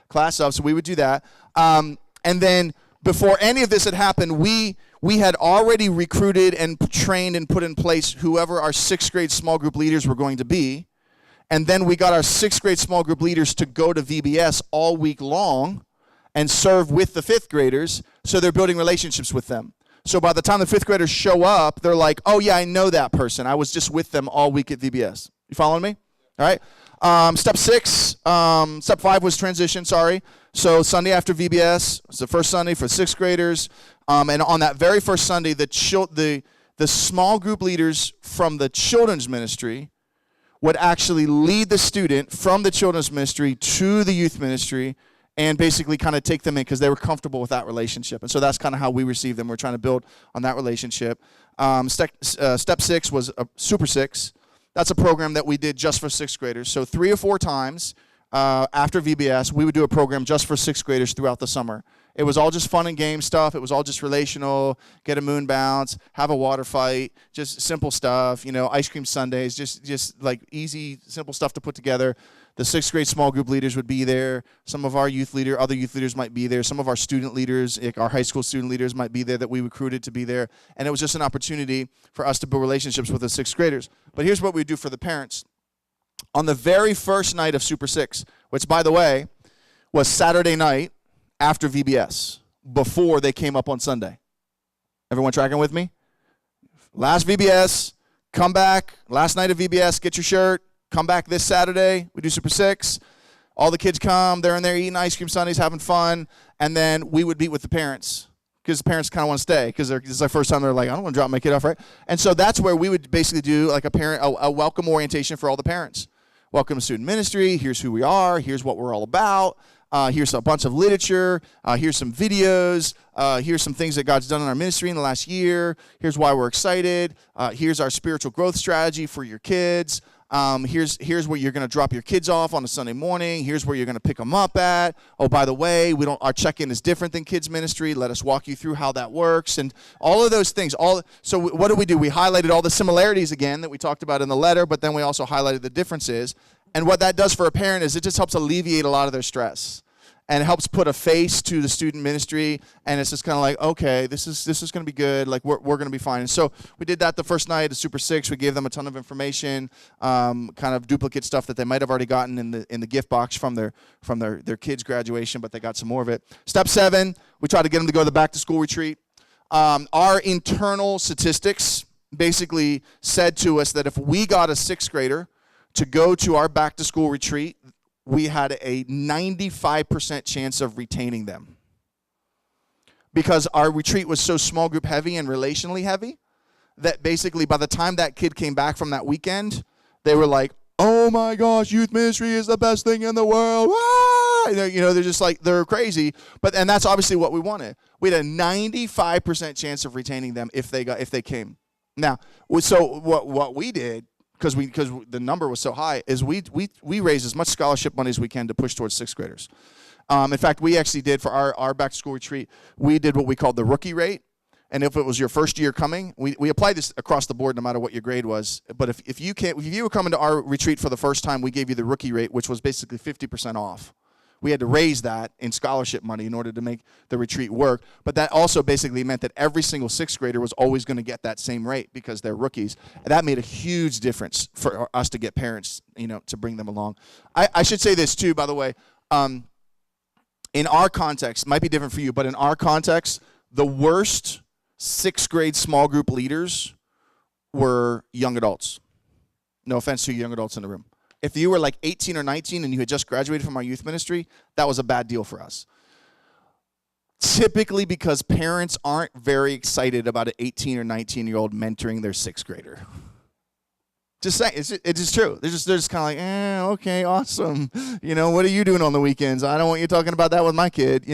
class of. So we would do that. And then before any of this had happened, we had already recruited and trained and put in place whoever our 6th grade small group leaders were going to be. And then we got our 6th grade small group leaders to go to VBS all week long and serve with the 5th graders, so they're building relationships with them. So by the time the 5th graders show up, they're like, oh yeah, I know that person. I was just with them all week at VBS. You following me? All right. Step 6, step 5 was transition, sorry. So Sunday after VBS, it's the first Sunday for 6th graders. And on that very first Sunday, the small group leaders from the children's ministry would actually lead the student from the children's ministry to the youth ministry and basically kind of take them in because they were comfortable with that relationship. And so that's kind of how we received them. We're trying to build on that relationship. Step 6 was Super 6. That's a program that we did just for 6th graders. So 3 or 4 times after VBS, we would do a program just for 6th graders throughout the summer. It was all just fun and game stuff. It was all just relational, get a moon bounce, have a water fight, just simple stuff, ice cream sundaes, just like easy, simple stuff to put together. The 6th grade small group leaders would be there. Some of our other youth leaders might be there. Some of our student leaders, like our high school student leaders might be there that we recruited to be there. And it was just an opportunity for us to build relationships with the 6th graders. But here's what we do for the parents. On the very first night of Super 6, which, by the way, was Saturday night after VBS, before they came up on Sunday. Everyone tracking with me? Last VBS, come back. Last night of VBS, get your shirt. Come back this Saturday. We do Super 6. All the kids come. They're in there eating ice cream sundaes, having fun. And then we would meet with the parents because the parents kind of want to stay because this is their first time. They're like, I don't want to drop my kid off, right? And so that's where we would basically do like a welcome orientation for all the parents. Welcome to student ministry. Here's who we are. Here's what we're all about. Here's a bunch of literature. Here's some videos. Here's some things that God's done in our ministry in the last year. Here's why we're excited. Here's our spiritual growth strategy for your kids. Here's where you're going to drop your kids off on a Sunday morning. Here's where you're going to pick them up at. Oh, by the way, our check-in is different than kids ministry. Let us walk you through how that works and all of those things. So what did we do? We highlighted all the similarities again that we talked about in the letter, but then we also highlighted the differences. And what that does for a parent is it just helps alleviate a lot of their stress. and it helps put a face to the student ministry, and it's just kind of like, okay, this is going to be good. Like we're going to be fine. And so we did that the first night at Super 6. We gave them a ton of information, kind of duplicate stuff that they might have already gotten in the gift box from their kids' graduation, but they got some more of it. Step 7, we tried to get them to go to the back to school retreat. Our internal statistics basically said to us that if we got a 6th grader to go to our back to school retreat, we had a 95% chance of retaining them, because our retreat was so small group heavy and relationally heavy that basically by the time that kid came back from that weekend, they were like, oh my gosh, youth ministry is the best thing in the world. Ah! They're just like, they're crazy. And that's obviously what we wanted. We had a 95% chance of retaining them if they came. Now, so what we did, because the number was so high, is we raised as much scholarship money as we can to push towards 6th graders. In fact, we actually did for our back to school retreat, we did what we called the rookie rate. And if it was your first year coming, we applied this across the board no matter what your grade was. But if you were coming to our retreat for the first time, we gave you the rookie rate, which was basically 50% off. We had to raise that in scholarship money in order to make the retreat work. But that also basically meant that every single 6th grader was always going to get that same rate because they're rookies. And that made a huge difference for us to get parents, to bring them along. I should say this too, by the way. In our context, might be different for you, but in our context, the worst 6th grade small group leaders were young adults. No offense to young adults in the room. If you were like 18 or 19 and you had just graduated from our youth ministry, that was a bad deal for us. Typically because parents aren't very excited about an 18 or 19-year-old mentoring their 6th grader. Just saying, it's just true. They're just kind of like, okay, awesome. What are you doing on the weekends? I don't want you talking about that with my kid,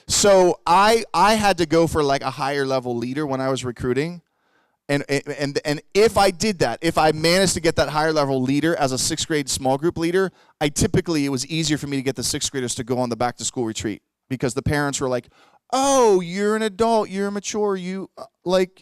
So I had to go for like a higher level leader when I was recruiting. And if I did that, if I managed to get that higher level leader as a 6th grade small group leader, it was easier for me to get the 6th graders to go on the back to school retreat, because the parents were like, oh, you're an adult, you're mature, you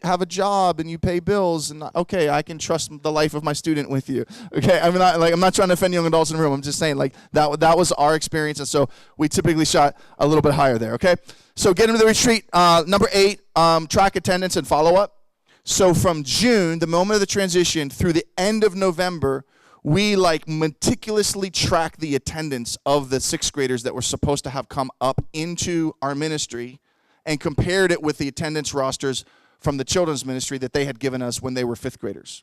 have a job and you pay bills, and okay, I can trust the life of my student with you. Okay, I'm not trying to offend young adults in the room. I'm just saying that was our experience, and so we typically shot a little bit higher there. Okay, so get into the retreat. Number 8, track attendance and follow up. So from June, the moment of the transition, through the end of November, we meticulously tracked the attendance of the 6th graders that were supposed to have come up into our ministry and compared it with the attendance rosters from the children's ministry that they had given us when they were 5th graders.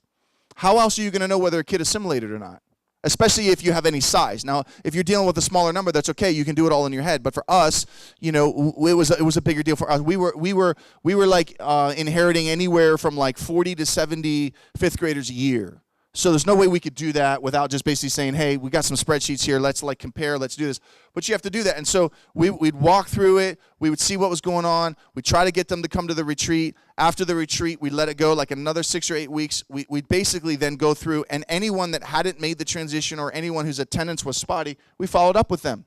How else are you going to know whether a kid assimilated or not? Especially if you have any size. Now, if you're dealing with a smaller number, that's okay. You can do it all in your head. But for us, it was a bigger deal for us. We were inheriting anywhere from 40 to 70 5th graders a year. So there's no way we could do that without just basically saying, hey, we got some spreadsheets here. Let's compare. Let's do this. But you have to do that. And so we'd walk through it. We would see what was going on. We'd try to get them to come to the retreat. After the retreat, we'd let it go another 6 or 8 weeks. We'd basically then go through, and anyone that hadn't made the transition or anyone whose attendance was spotty, we followed up with them.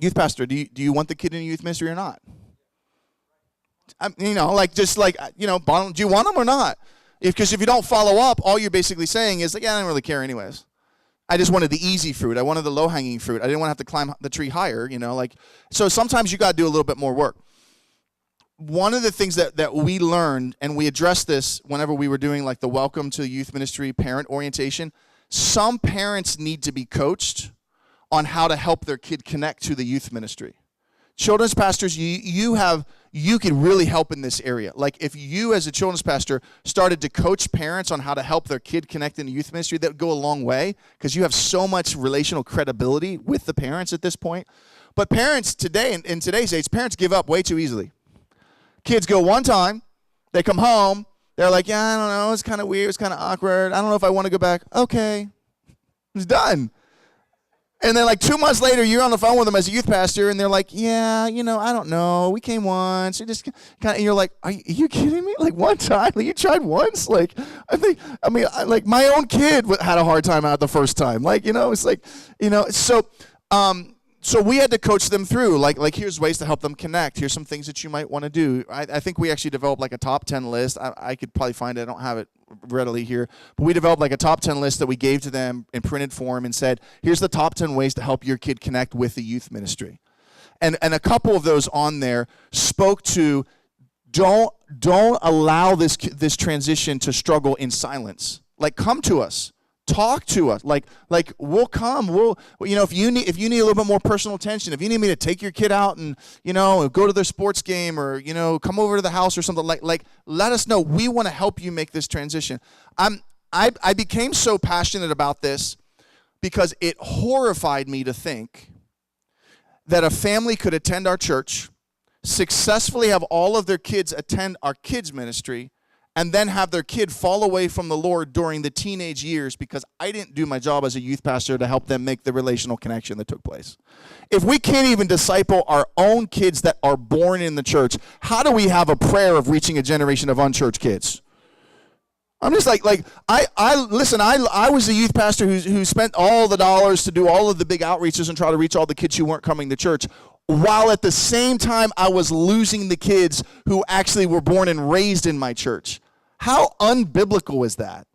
Youth pastor, do you want the kid in youth ministry or not? Do you want them or not? Because if you don't follow up, all you're basically saying is, I don't really care anyways. I just wanted the easy fruit. I wanted the low-hanging fruit. I didn't want to have to climb the tree higher, So sometimes you got to do a little bit more work. One of the things that we learned, and we addressed this whenever we were doing the Welcome to Youth Ministry parent orientation, some parents need to be coached on how to help their kid connect to the youth ministry. Children's pastors, you can really help in this area. If you as a children's pastor started to coach parents on how to help their kid connect in the youth ministry, that would go a long way, because you have so much relational credibility with the parents at this point. But parents today, in today's age, parents give up way too easily. Kids go one time, they come home, they're like, I don't know, it's kind of weird, it's kind of awkward, I don't know if I want to go back. Okay, it's done. And then 2 months later, you're on the phone with them as a youth pastor, and they're like, I don't know. We came once. And you're like, are you kidding me? One time? You tried once? My own kid had a hard time out the first time. So we had to coach them through, here's ways to help them connect. Here's some things that you might want to do. I think we actually developed a top 10 list. I could probably find it. I don't have it readily here, but we developed like a top 10 list that we gave to them in printed form and said, here's the top 10 ways to help your kid connect with the youth ministry. And a couple of those on there spoke to don't allow this transition to struggle in silence. Like, come to us. Talk to us. Like we'll come. If you need a little bit more personal attention, if you need me to take your kid out and, go to their sports game or, come over to the house or something, like let us know. We want to help you make this transition. I became so passionate about this because it horrified me to think that a family could attend our church, successfully have all of their kids attend our kids ministry, and then have their kid fall away from the Lord during the teenage years because I didn't do my job as a youth pastor to help them make the relational connection that took place. If we can't even disciple our own kids that are born in the church, how do we have a prayer of reaching a generation of unchurched kids? I'm just I was a youth pastor who spent all the dollars to do all of the big outreaches and try to reach all the kids who weren't coming to church, while at the same time I was losing the kids who actually were born and raised in my church. How unbiblical is that?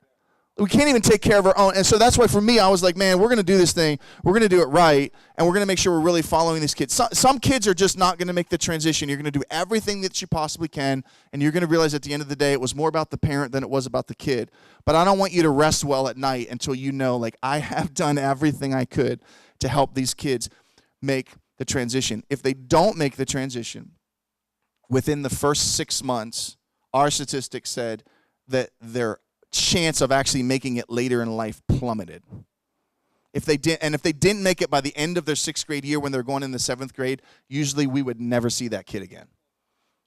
We can't even take care of our own. And so that's why for me, I was like, man, we're going to do this thing. We're going to do it right. And we're going to make sure we're really following these kids. Some kids are just not going to make the transition. You're going to do everything that you possibly can. And you're going to realize at the end of the day, it was more about the parent than it was about the kid. But I don't want you to rest well at night until you know, like, I have done everything I could to help these kids make the transition. If they don't make the transition within the first 6 months, our statistics said that their chance of actually making it later in life plummeted. If they didn't make it by the end of their 6th grade year when they're going in the 7th grade, usually we would never see that kid again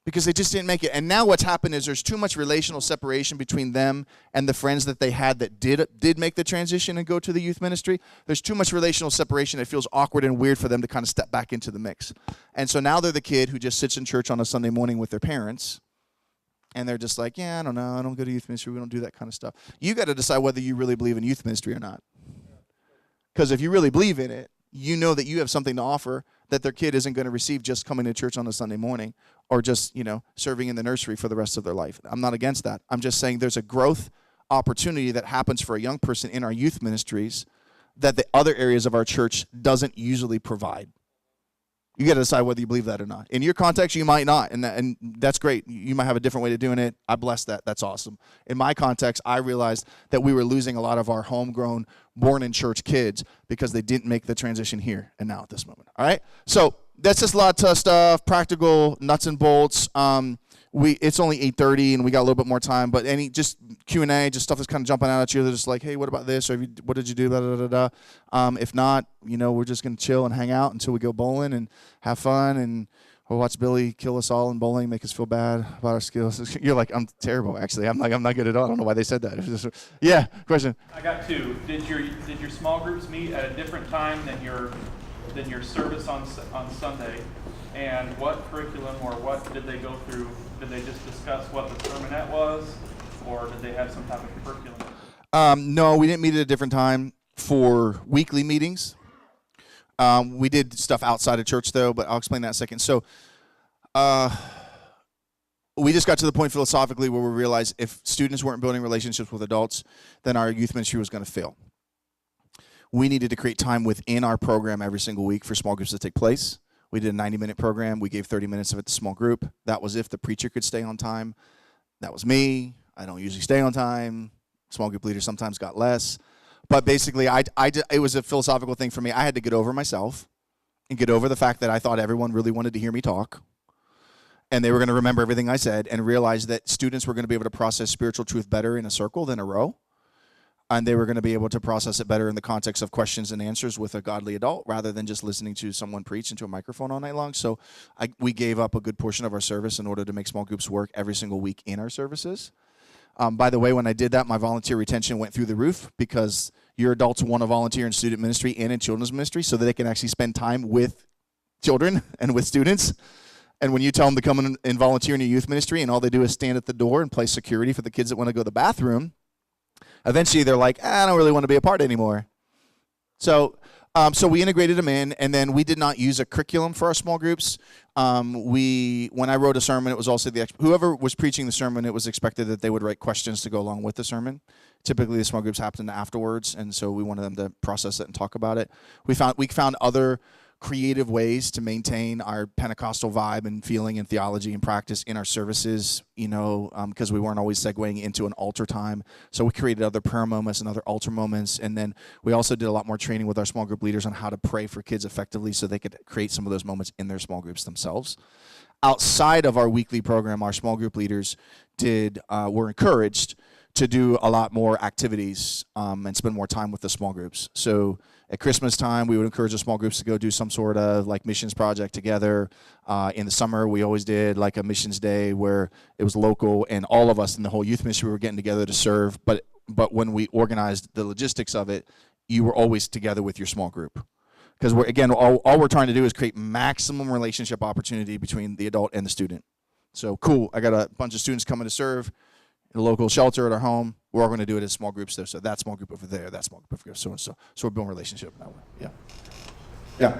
because they just didn't make it. And now what's happened is there's too much relational separation between them and the friends that they had that did make the transition and go to the youth ministry. There's too much relational separation. It feels awkward and weird for them to kind of step back into the mix. And so now they're the kid who just sits in church on a Sunday morning with their parents. And they're just like, yeah, I don't know. I don't go to youth ministry. We don't do that kind of stuff. You got to decide whether you really believe in youth ministry or not. Because if you really believe in it, you know that you have something to offer that their kid isn't going to receive just coming to church on a Sunday morning or just, serving in the nursery for the rest of their life. I'm not against that. I'm just saying there's a growth opportunity that happens for a young person in our youth ministries that the other areas of our church doesn't usually provide. You got to decide whether you believe that or not. In your context, you might not, and that's great. You might have a different way of doing it. I bless that. That's awesome. In my context, I realized that we were losing a lot of our homegrown, born-in-church kids because they didn't make the transition here and now at this moment. All right? So that's just a lot of stuff, practical nuts and bolts. It's only 8:30 and we got a little bit more time, but any just Q&A, just stuff that's kind of jumping out at you. They're just like, hey, what about this? Or what did you do? Blah, blah, blah, blah. If not, we're just going to chill and hang out until we go bowling and have fun and we'll watch Billy kill us all in bowling, make us feel bad about our skills. You're like, I'm terrible, actually. I'm not good at all. I don't know why they said that. Yeah, question. I got two. Did your small groups meet at a different time than your service on Sunday? And what curriculum or what did they go through? Did they just discuss what the sermonette was, or did they have some type of curriculum? No, we didn't meet at a different time for weekly meetings. We did stuff outside of church, though, but I'll explain that in a second. So we just got to the point philosophically where we realized if students weren't building relationships with adults, then our youth ministry was going to fail. We needed to create time within our program every single week for small groups to take place. We did a 90-minute program. We gave 30 minutes of it to small group. That was if the preacher could stay on time. That was me. I don't usually stay on time. Small group leaders sometimes got less. But basically, it was a philosophical thing for me. I had to get over myself and get over the fact that I thought everyone really wanted to hear me talk. And they were going to remember everything I said and realize that students were going to be able to process spiritual truth better in a circle than a row. And they were going to be able to process it better in the context of questions and answers with a godly adult rather than just listening to someone preach into a microphone all night long. So we gave up a good portion of our service in order to make small groups work every single week in our services. By the way, when I did that, my volunteer retention went through the roof because your adults want to volunteer in student ministry and in children's ministry so that they can actually spend time with children and with students. And when you tell them to come in and volunteer in your youth ministry and all they do is stand at the door and play security for the kids that want to go to the bathroom, eventually they're like, I don't really want to be a part anymore. So So we integrated them in, and then we did not use a curriculum for our small groups. When I wrote a sermon, it was also whoever was preaching the sermon, it was expected that they would write questions to go along with the sermon. Typically, the small groups happened afterwards, and so we wanted them to process it and talk about it. We found other creative ways to maintain our Pentecostal vibe and feeling and theology and practice in our services, because we weren't always segueing into an altar time. So we created other prayer moments and other altar moments. And then we also did a lot more training with our small group leaders on how to pray for kids effectively so they could create some of those moments in their small groups themselves. Outside of our weekly program, our small group leaders were encouraged to do a lot more activities and spend more time with the small groups. So at Christmas time, we would encourage the small groups to go do some sort of like missions project together. In the summer, we always did like a missions day where it was local, and all of us in the whole youth ministry were getting together to serve. But when we organized the logistics of it, you were always together with your small group. Because all we're trying to do is create maximum relationship opportunity between the adult and the student. So cool, I got a bunch of students coming to serve in a local shelter at our home. We're all going to do it as small groups there. So that small group over there, that small group over there, so and so. So we're building a relationship that way. Yeah. Yeah.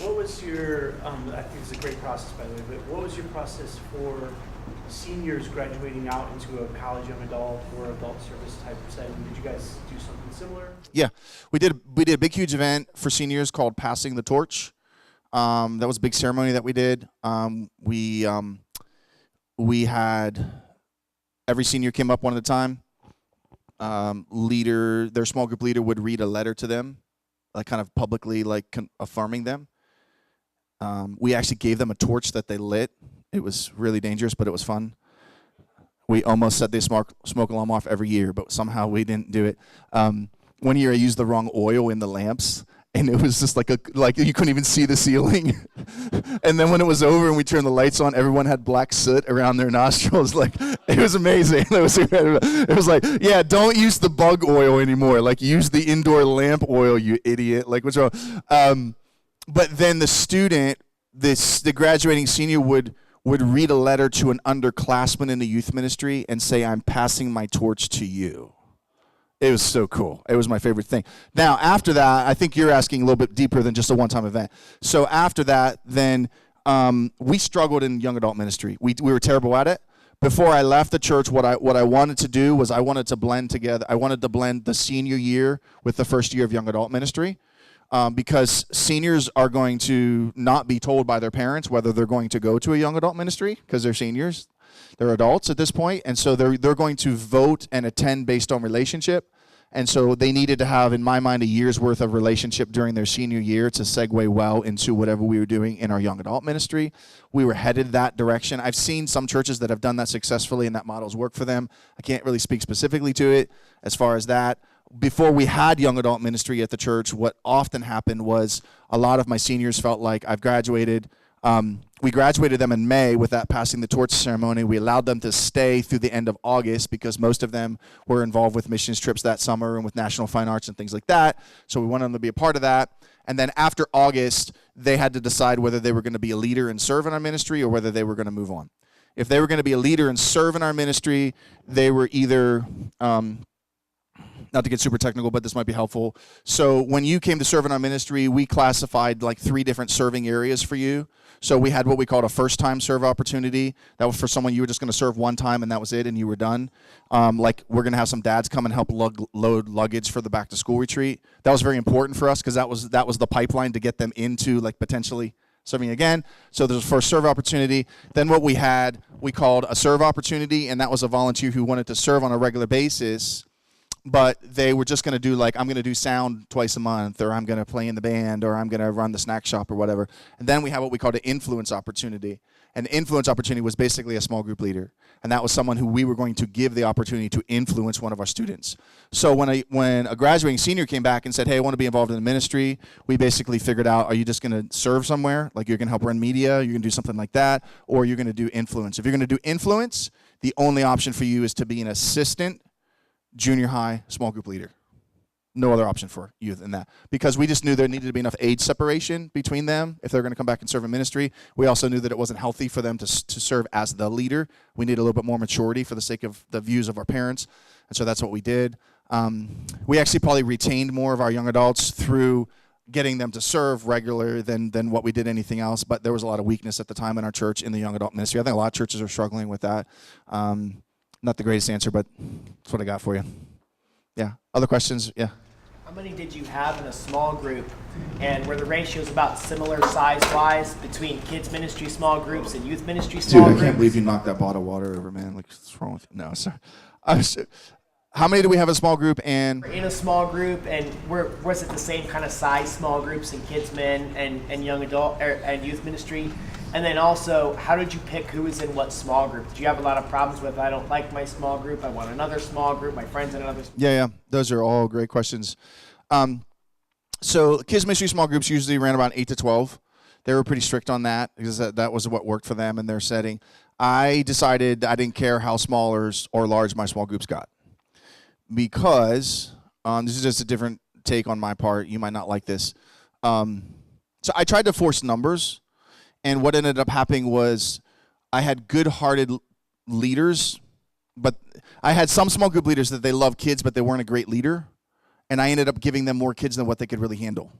What was your, I think it's a great process, by the way, but what was your process for seniors graduating out into a college young adult or adult service type of setting? Did you guys do something similar? Yeah. We did a big, huge event for seniors called Passing the Torch. That was a big ceremony that we did. We had every senior came up one at a time. Their small group leader would read a letter to them, like kind of publicly, like affirming them. We actually gave them a torch that they lit. It was really dangerous, but it was fun. We almost set the smoke alarm off every year, but somehow we didn't do it. One year I used the wrong oil in the lamps, and it was just like you couldn't even see the ceiling. And then when it was over and we turned the lights on, everyone had black soot around their nostrils. Like, it was amazing. It was like, yeah, don't use the bug oil anymore. Like, use the indoor lamp oil, you idiot. Like, what's wrong? But then the graduating senior would read a letter to an underclassman in the youth ministry and say, "I'm passing my torch to you." It was so cool. It was my favorite thing. Now, after that, I think you're asking a little bit deeper than just a one-time event. So after that, then we struggled in young adult ministry. We were terrible at it. Before I left the church, what I wanted to do was I wanted to blend together. I wanted to blend the senior year with the first year of young adult ministry. Because seniors are going to not be told by their parents whether they're going to go to a young adult ministry because they're seniors. They're adults at this point, and so they're going to vote and attend based on relationship. And so they needed to have, in my mind, a year's worth of relationship during their senior year to segue well into whatever we were doing in our young adult ministry. We were headed that direction. I've seen some churches that have done that successfully, and that model's worked for them. I can't really speak specifically to it as far as that. Before we had young adult ministry at the church, what often happened was a lot of my seniors felt like, I've graduated. We graduated them in May with that passing the torch ceremony. We allowed them to stay through the end of August because most of them were involved with missions trips that summer and with National Fine Arts and things like that. So we wanted them to be a part of that. And then after August, they had to decide whether they were going to be a leader and serve in our ministry or whether they were going to move on. If they were going to be a leader and serve in our ministry, they were either... not to get super technical, but this might be helpful. So when you came to serve in our ministry, we classified like 3 different serving areas for you. So we had what we called a first-time serve opportunity. That was for someone you were just going to serve one time and that was it and you were done. Like we're going to have some dads come and help load luggage for the back-to-school retreat. That was very important for us because that was the pipeline to get them into like potentially serving again. So there's a first serve opportunity. Then what we called a serve opportunity, and that was a volunteer who wanted to serve on a regular basis, but they were just going to do like, I'm going to do sound twice a month, or I'm going to play in the band, or I'm going to run the snack shop or whatever. And then we have what we called an influence opportunity. And the influence opportunity was basically a small group leader. And that was someone who we were going to give the opportunity to influence one of our students. So when a graduating senior came back and said, hey, I want to be involved in the ministry, we basically figured out, are you just going to serve somewhere? Like you're going to help run media, you're going to do something like that, or you're going to do influence. If you're going to do influence, the only option for you is to be an assistant junior high small group leader. No other option for you than that. Because we just knew there needed to be enough age separation between them if they're going to come back and serve in ministry. We also knew that it wasn't healthy for them to serve as the leader. We needed a little bit more maturity for the sake of the views of our parents. And so that's what we did. We actually probably retained more of our young adults through getting them to serve regular than what we did anything else. But there was a lot of weakness at the time in our church in the young adult ministry. I think a lot of churches are struggling with that. Not the greatest answer, but that's what I got for you. Yeah. Other questions? Yeah. How many did you have in a small group, and were the ratios about similar size-wise between kids ministry small groups and youth ministry small Dude, groups? I can't believe you knocked that bottle of water over, man. Like, what's wrong with you? No, sorry. How many do we have in a small group? And In a small group, and was it the same kind of size small groups in kids, men, and young adult and youth ministry? And then also, how did you pick who was in what small group? Did you have a lot of problems with, I don't like my small group, I want another small group, my friends in another small group? yeah, those are all great questions. So kids ministry small groups usually ran about 8 to 12. They were pretty strict on that because that was what worked for them in their setting. I decided I didn't care how small or large my small groups got, because this is just a different take on my part. You might not like this. So I tried to force numbers, and what ended up happening was I had good-hearted leaders, but I had some small group leaders that they loved kids, but they weren't a great leader, and I ended up giving them more kids than what they could really handle.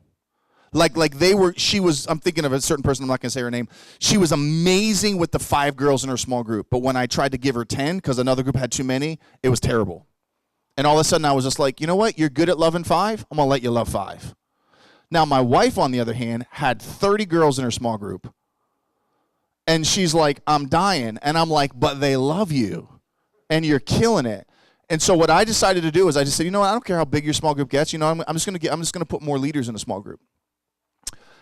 I'm thinking of a certain person, I'm not going to say her name. She was amazing with the 5 girls in her small group, but when I tried to give her 10 because another group had too many, it was terrible. And all of a sudden I was just like, you know what? You're good at loving 5. I'm going to let you love 5. Now my wife, on the other hand, had 30 girls in her small group. And she's like, I'm dying. And I'm like, but they love you. And you're killing it. And so what I decided to do is I just said, you know what? I don't care how big your small group gets. You know, I'm just going to put more leaders in a small group.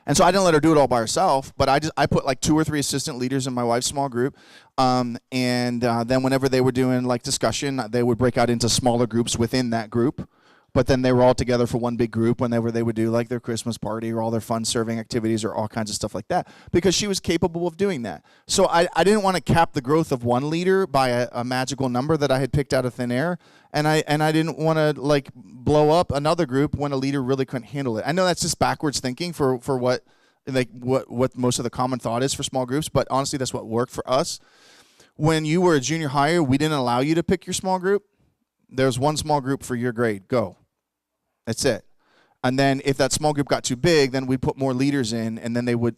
And so I didn't let her do it all by herself, but I put like 2 or 3 assistant leaders in my wife's small group. Then whenever they were doing like discussion, they would break out into smaller groups within that group. But then they were all together for one big group whenever they would do like their Christmas party or all their fun serving activities or all kinds of stuff like that, because she was capable of doing that. So I didn't want to cap the growth of one leader by a magical number that I had picked out of thin air. And I didn't want to like blow up another group when a leader really couldn't handle it. I know that's just backwards thinking for what most of the common thought is for small groups, but honestly, that's what worked for us. When you were a junior higher, we didn't allow you to pick your small group. There's one small group for your grade. Go. That's it. And then if that small group got too big, then we'd put more leaders in, and then they were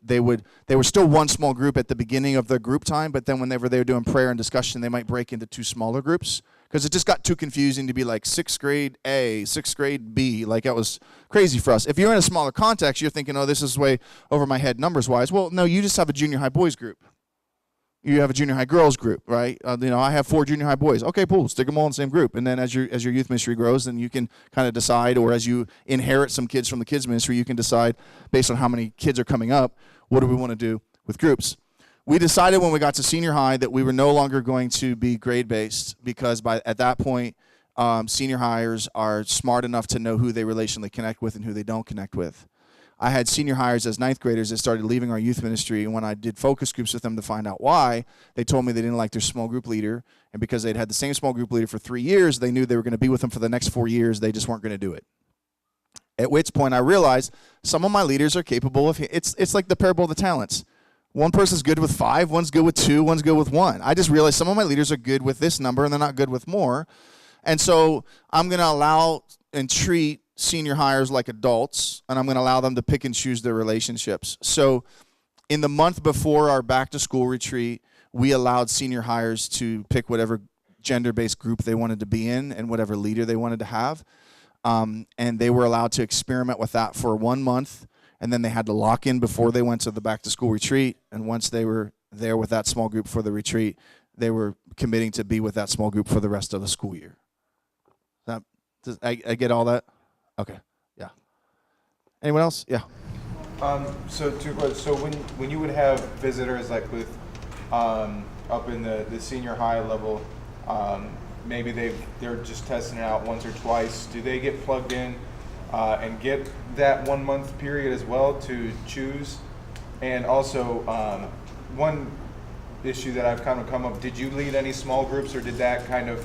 still one small group at the beginning of the group time, but then whenever they were doing prayer and discussion, they might break into 2 smaller groups, because it just got too confusing to be like 6th grade A, 6th grade B. Like, that was crazy for us. If you're in a smaller context, you're thinking, oh, this is way over my head numbers-wise. Well, no, you just have a junior high boys group. You have a junior high girls group, right? I have 4 junior high boys. Okay, cool. Stick them all in the same group. And then as your youth ministry grows, then you can kind of decide, or as you inherit some kids from the kids ministry, you can decide based on how many kids are coming up, what do we want to do with groups? We decided when we got to senior high that we were no longer going to be grade-based, because at that point, senior hires are smart enough to know who they relationally connect with and who they don't connect with. I had senior hires as 9th graders that started leaving our youth ministry, and when I did focus groups with them to find out why, they told me they didn't like their small group leader, and because they'd had the same small group leader for 3 years, they knew they were going to be with them for the next 4 years. They just weren't going to do it. At which point I realized some of my leaders are capable of, it's like the parable of the talents. One person's good with 5, one's good with 2, one's good with 1. I just realized some of my leaders are good with this number, and they're not good with more. And so I'm going to allow and treat senior hires like adults, and I'm going to allow them to pick and choose their relationships. So in the month before our back-to-school retreat, we allowed senior hires to pick whatever gender-based group they wanted to be in and whatever leader they wanted to have. And they were allowed to experiment with that for 1 month, and then they had to lock in before they went to the back-to-school retreat. And once they were there with that small group for the retreat, they were committing to be with that small group for the rest of the school year. I get all that? Okay, yeah. Anyone else? Yeah. So 2 questions. So when you would have visitors like with up in the senior high level, maybe they're just testing it out once or twice. Do they get plugged in and get that 1 month period as well to choose? And also one issue that I've kind of come up, did you lead any small groups, or did that kind of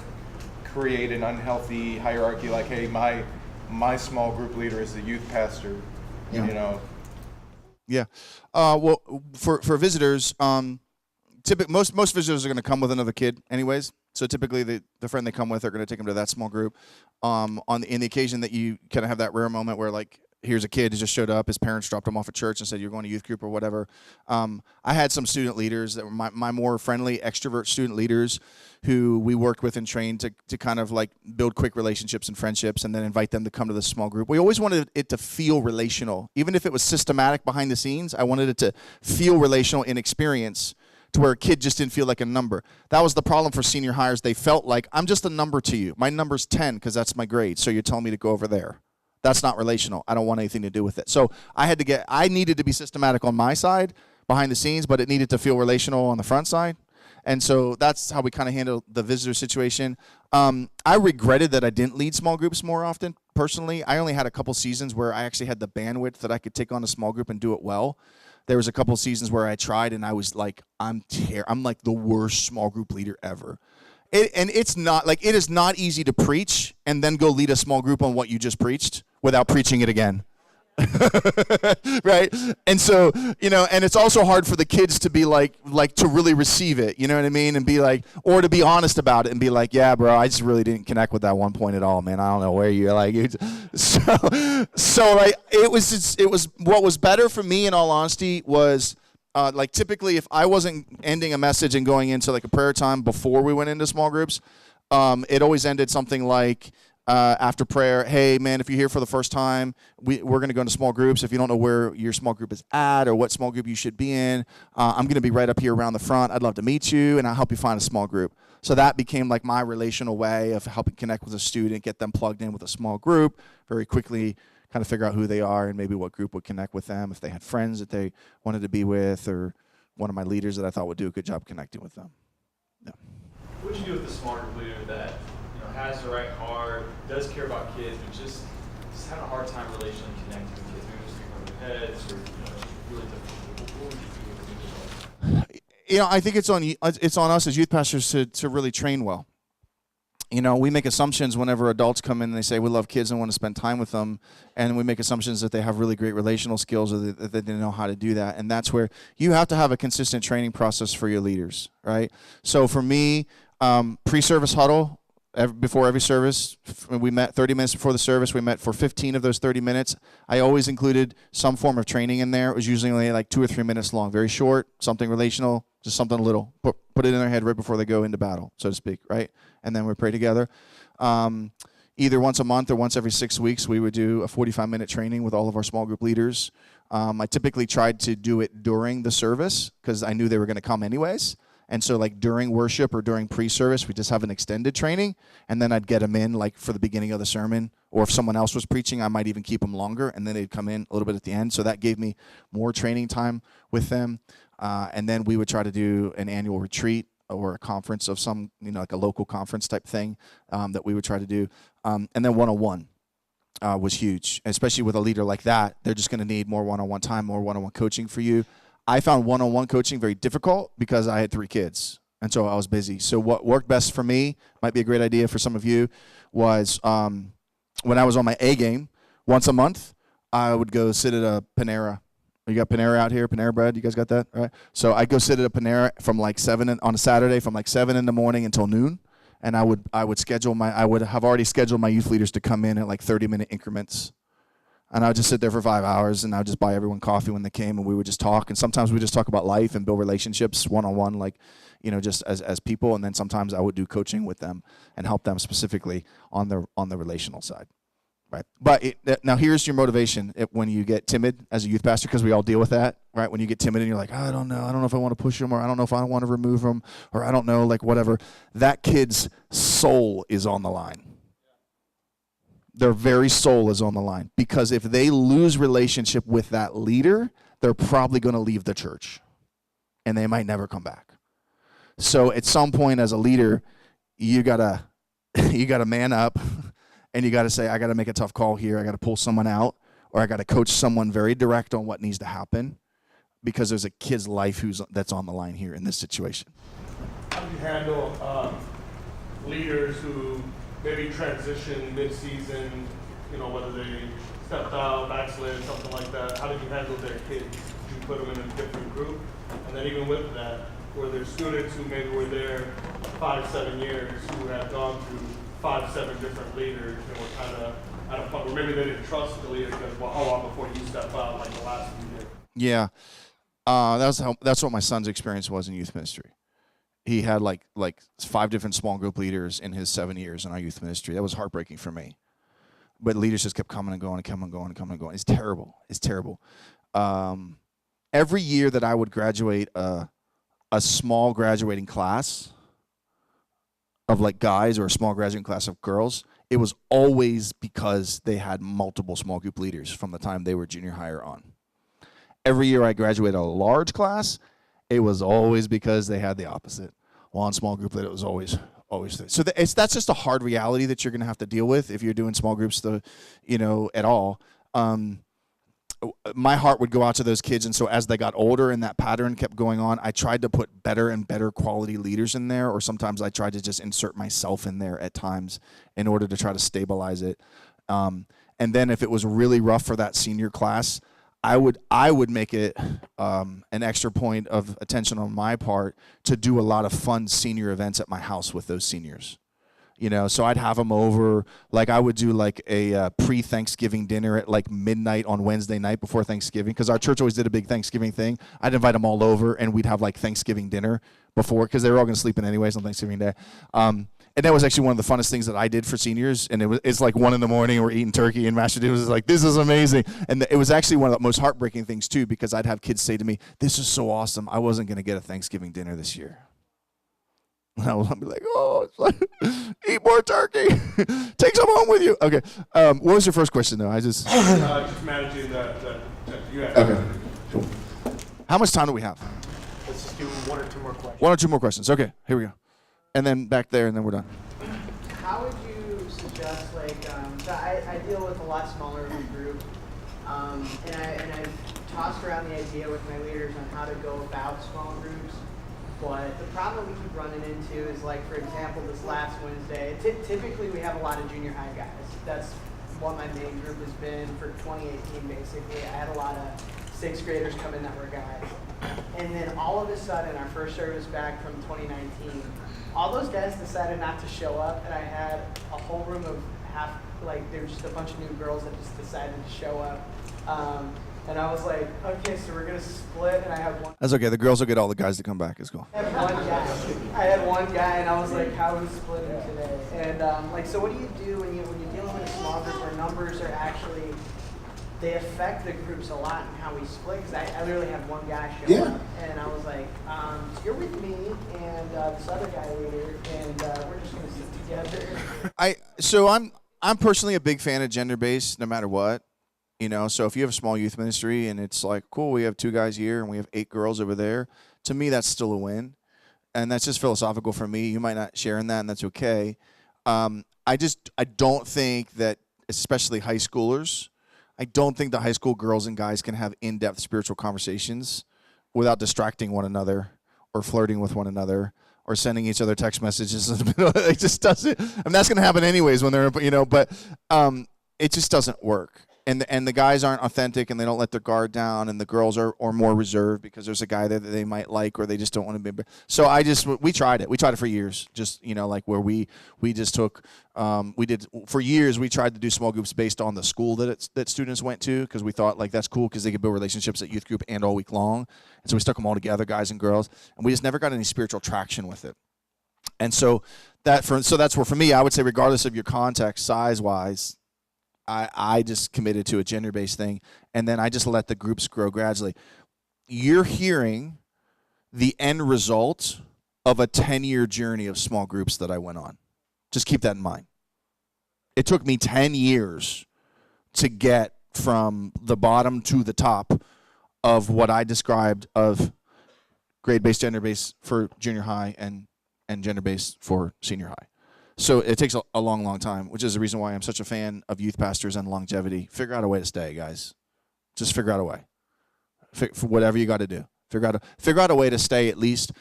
create an unhealthy hierarchy, like, hey, my small group leader is the youth pastor, Yeah. you know? Yeah. Well, for visitors, most visitors are going to come with another kid anyways. So typically the friend they come with are going to take them to that small group. In the occasion that you kind of have that rare moment where, like, here's a kid who just showed up. His parents dropped him off at church and said, you're going to youth group or whatever. I had some student leaders that were my more friendly, extrovert student leaders who we worked with and trained to kind of like build quick relationships and friendships and then invite them to come to the small group. We always wanted it to feel relational. Even if it was systematic behind the scenes, I wanted it to feel relational in experience, to where a kid just didn't feel like a number. That was the problem for senior hires. They felt like, I'm just a number to you. My number's 10 because that's my grade, so you're telling me to go over there. That's not relational. I don't want anything to do with it. So I needed to be systematic on my side, behind the scenes, but it needed to feel relational on the front side. And so that's how we kind of handled the visitor situation. I regretted that I didn't lead small groups more often, personally. I only had a couple seasons where I actually had the bandwidth that I could take on a small group and do it well. There was a couple seasons where I tried and I was like, I'm like the worst small group leader ever. It's not, like, it is not easy to preach and then go lead a small group on what you just preached without preaching it again. Right? And so, and it's also hard for the kids to be like to really receive it, you know what I mean? And be like, or to be honest about it and be like, yeah, bro, I just really didn't connect with that one point at all, man. I don't know where you're like, so like, it was what was better for me, in all honesty, was like typically if I wasn't ending a message and going into like a prayer time before we went into small groups, it always ended something like, after prayer, hey, man, if you're here for the first time, we're going to go into small groups. If you don't know where your small group is at or what small group you should be in, I'm going to be right up here around the front. I'd love to meet you, and I'll help you find a small group. So that became like my relational way of helping connect with a student, get them plugged in with a small group, very quickly kind of figure out who they are and maybe what group would connect with them, if they had friends that they wanted to be with, or one of my leaders that I thought would do a good job connecting with them. Yeah. What would you do with the small group leader that has the right heart, does care about kids, but just having a hard time relationally connecting with kids, maybe just thinking over their heads, or really difficult? What would you do with it? I think it's on us as youth pastors to really train well. We make assumptions whenever adults come in and they say we love kids and want to spend time with them, and we make assumptions that they have really great relational skills or that they know how to do that. And that's where you have to have a consistent training process for your leaders, right? So for me, pre-service huddle, before every service, we met 30 minutes before the service. We met for 15 of those 30 minutes. I always included some form of training in there. It was usually only like 2 or 3 minutes long, very short, something relational, just something little. Put it in their head right before they go into battle, so to speak, right? And then we pray together. Either once a month or once every 6 weeks, we would do a 45-minute training with all of our small group leaders. I typically tried to do it during the service because I knew they were going to come anyways. And so like during worship or during pre-service, we just have an extended training, and then I'd get them in like for the beginning of the sermon, or if someone else was preaching, I might even keep them longer, and then they'd come in a little bit at the end. So that gave me more training time with them. And then we would try to do an annual retreat or a conference of some, like a local conference type thing that we would try to do. And then one-on-one was huge, especially with a leader like that. They're just going to need more one-on-one time, more one-on-one coaching for you. I found one-on-one coaching very difficult because I had 3 kids, and so I was busy. So what worked best for me, might be a great idea for some of you, was when I was on my A game, once a month, I would go sit at a Panera. You got Panera out here, Panera bread? You guys got that? All right. So I'd go sit at a Panera from like 7 on a Saturday from like 7 in the morning until noon, and I would have already scheduled my youth leaders to come in at like 30-minute increments. And I would just sit there for 5 hours, and I would just buy everyone coffee when they came, and we would just talk. And sometimes we just talk about life and build relationships one-on-one, like, just as people. And then sometimes I would do coaching with them and help them specifically on the relational side, right? But now here's your motivation when you get timid as a youth pastor, because we all deal with that, right? When you get timid and you're like, I don't know if I want to push them, or I don't know if I want to remove them, or I don't know, like whatever. That kid's soul is on the line. Their very soul is on the line, because if they lose relationship with that leader, they're probably going to leave the church, and they might never come back. So at some point as a leader, you gotta man up, and you gotta say, I gotta make a tough call here. I gotta pull someone out, or I gotta coach someone very direct on what needs to happen, because there's a kid's life that's on the line here in this situation. How do you handle leaders who maybe transition mid-season, whether they stepped out, backslid, something like that? How did you handle their kids? Did you put them in a different group? And then even with that, were there students who maybe were there 5-7 years who had gone through 5-7 different leaders and were kind of at a point where maybe they didn't trust the leader because, well, how long before you step out like the last few did? Yeah. That's what my son's experience was in youth ministry. He had like 5 different small group leaders in his 7 years in our youth ministry. That was heartbreaking for me. But leaders just kept coming and going and coming and going and coming and going. It's terrible. It's terrible. Every year that I would graduate a small graduating class of like guys or a small graduating class of girls, it was always because they had multiple small group leaders from the time they were junior high or on. Every year I graduated a large class, it was always because they had the opposite. One small group leader, it was always. So that's just a hard reality that you're going to have to deal with if you're doing small groups, at all. My heart would go out to those kids, and so as they got older and that pattern kept going on, I tried to put better and better quality leaders in there, or sometimes I tried to just insert myself in there at times in order to try to stabilize it. And then if it was really rough for that senior class, I would make it an extra point of attention on my part to do a lot of fun senior events at my house with those seniors. So I'd have them over, like I would do like a pre-Thanksgiving dinner at like midnight on Wednesday night before Thanksgiving, because our church always did a big Thanksgiving thing. I'd invite them all over, and we'd have like Thanksgiving dinner before, because they were all going to sleep in anyways on Thanksgiving Day. And that was actually one of the funnest things that I did for seniors. And it's like 1 a.m. and we're eating turkey and mashed potatoes. It was like, this is amazing. And it was actually one of the most heartbreaking things too, because I'd have kids say to me, this is so awesome. I wasn't going to get a Thanksgiving dinner this year. And I'll be like, oh, it's like, eat more turkey. Take some home with you. Okay. What was your first question though? Just managing that you have. Okay. Cool. How much time do we have? Let's just do 1 or 2 more questions. 1 or 2 more questions. Okay, here we go. And then back there, and then we're done. How would you suggest, so I deal with a lot smaller of a group, and I tossed around the idea with my leaders on how to go about small groups, but the problem we keep running into is, like, for example, this last Wednesday, typically we have a lot of junior high guys. That's what my main group has been for 2018, basically. I had a lot of 6th graders come in that were guys. And then all of a sudden, our first service back from 2019, all those guys decided not to show up, and I had a whole room of there were just a bunch of new girls that just decided to show up. And I was like, okay, so we're going to split, and I have one. That's okay. The girls will get all the guys to come back. It's cool. I had one guy, and I was like, how are we splitting today? And so what do you do when you're dealing with a small group where numbers are actually, they affect the groups a lot and how we split? Because I literally had one guy show up, and I was like, you're with me and this other guy later, and we're just going to sit together. So I'm personally a big fan of gender-based, no matter what. So if you have a small youth ministry and it's like, cool, we have 2 guys here and we have 8 girls over there, to me that's still a win. And that's just philosophical for me. You might not share in that, and that's okay. I don't think that, especially high schoolers, I don't think the high school girls and guys can have in-depth spiritual conversations without distracting one another or flirting with one another or sending each other text messages. It just doesn't. I mean, that's going to happen anyways when they're, but it just doesn't work. And the guys aren't authentic, and they don't let their guard down, and the girls are more reserved because there's a guy there that they might like, or they just don't want to be. So we tried it. We tried it for years. Just like where we just took we did for years. We tried to do small groups based on the school that students went to, because we thought like that's cool because they could build relationships at youth group and all week long. And so we stuck them all together, guys and girls, and we just never got any spiritual traction with it. And so that's where for me, I would say regardless of your context, size wise, I just committed to a gender-based thing, and then I just let the groups grow gradually. You're hearing the end result of a 10-year journey of small groups that I went on. Just keep that in mind. It took me 10 years to get from the bottom to the top of what I described of grade-based, gender-based for junior high and gender-based for senior high. So it takes a long, long time, which is the reason why I'm such a fan of youth pastors and longevity. Figure out a way to stay, guys. Just figure out a way. For whatever you got to do. Figure out a way to stay at least.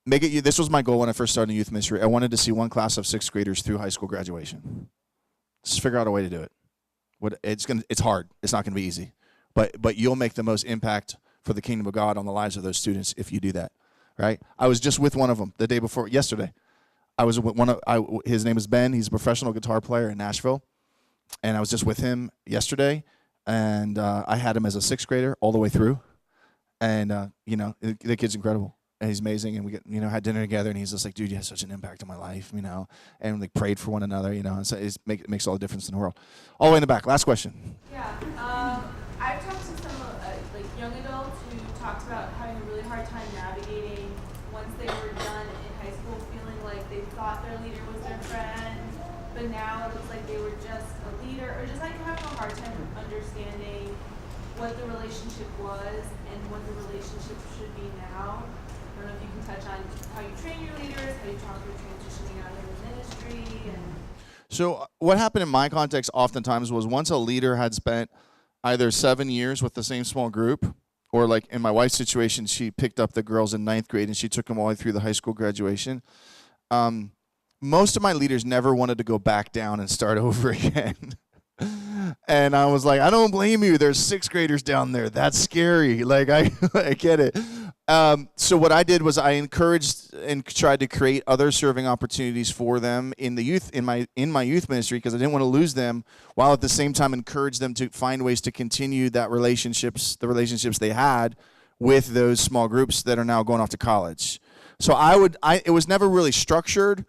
Make it. This was my goal when I first started in youth ministry. I wanted to see one class of 6th graders through high school graduation. Just figure out a way to do it. It's hard. It's not going to be easy. But you'll make the most impact for the kingdom of God on the lives of those students if you do that. Right? I was just with one of them the day before yesterday. I was with his name is Ben. He's a professional guitar player in Nashville. and I was just with him yesterday, and I had him as a sixth grader all the way through, and the kid's incredible. And he's amazing, and we had dinner together, and he's just like, dude, you had such an impact on my life, and like prayed for one another, and so it makes all the difference in the world. All the way in the back. Last question. Yeah, I've talked to some like young adults who talked about having a really hard time navigating once they were done in high school, feeling like they thought their leader was their friend, but now it looks like they were just a leader, or just like having a hard time understanding what the relationship was and what the relationship should be now. I don't know if you can touch on how you train your leaders, how you talk through transitioning out of the ministry, and So what happened in my context oftentimes was once a leader had spent either 7 years with the same small group, or like in my wife's situation, she picked up the girls in ninth grade and she took them all the way through the high school graduation. Most of my leaders never wanted to go back down and start over again. And I was like, I don't blame you. There's sixth graders down there. That's scary. Like, I get it. So what I did was I encouraged and tried to create other serving opportunities for them in the youth in my youth ministry, because I didn't want to lose them, while at the same time encourage them to find ways to continue the relationships they had with those small groups that are now going off to college. So it was never really structured,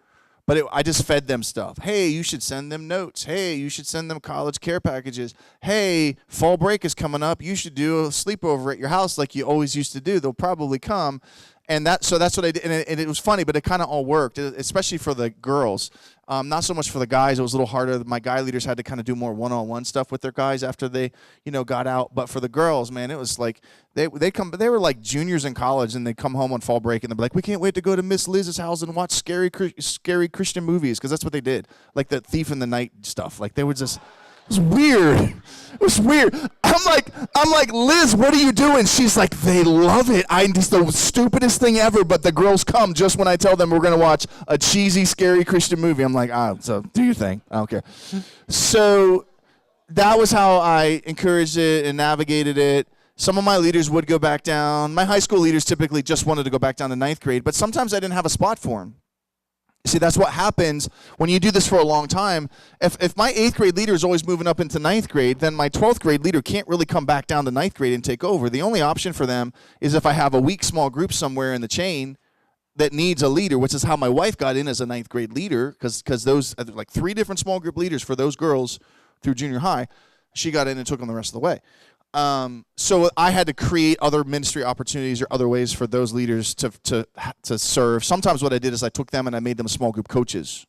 but I just fed them stuff. Hey, you should send them notes. Hey, you should send them college care packages. Hey, fall break is coming up. You should do a sleepover at your house like you always used to do. They'll probably come. And so that's what I did. And it was funny, but it kind of all worked, especially for the girls. Not so much for the guys. It was a little harder. My guy leaders had to kind of do more one-on-one stuff with their guys after they, got out. But for the girls, man, it was like they were like juniors in college, and they'd come home on fall break, and they'd be like, we can't wait to go to Miss Liz's house and watch scary Christian movies, because that's what they did, like the Thief in the Night stuff. Like they would just. It was weird. It was weird. I'm like, Liz, what are you doing? She's like, they love it. It's the stupidest thing ever, but the girls come just when I tell them we're going to watch a cheesy, scary Christian movie. I'm like, so do your thing. I don't care. So that was how I encouraged it and navigated it. Some of my leaders would go back down. My high school leaders typically just wanted to go back down to ninth grade, but sometimes I didn't have a spot for them. See, that's what happens when you do this for a long time. If my 8th grade leader is always moving up into ninth grade, then my 12th grade leader can't really come back down to ninth grade and take over. The only option for them is if I have a weak small group somewhere in the chain that needs a leader, which is how my wife got in as a ninth grade leader, because those, like 3 different small group leaders for those girls through junior high, she got in and took them the rest of the way. So I had to create other ministry opportunities or other ways for those leaders to serve. Sometimes what I did is I took them and I made them small group coaches.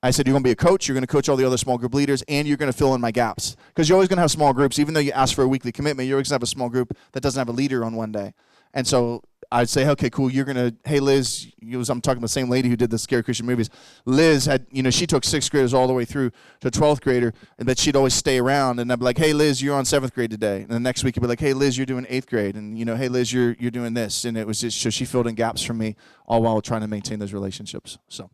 I said, you're going to be a coach, you're going to coach all the other small group leaders, and you're going to fill in my gaps. Because you're always going to have small groups. Even though you ask for a weekly commitment, you're always going to have a small group that doesn't have a leader on one day. And so I'd say, okay, cool, you're going to, hey, Liz, I'm talking to the same lady who did the Scary Christian movies. Liz had, she took 6th graders all the way through to 12th grader, and that she'd always stay around. And I'd be like, hey, Liz, you're on 7th grade today. And the next week, you'd be like, hey, Liz, you're doing 8th grade. And, hey, Liz, you're doing this. And it was just, so she filled in gaps for me, all while trying to maintain those relationships. So.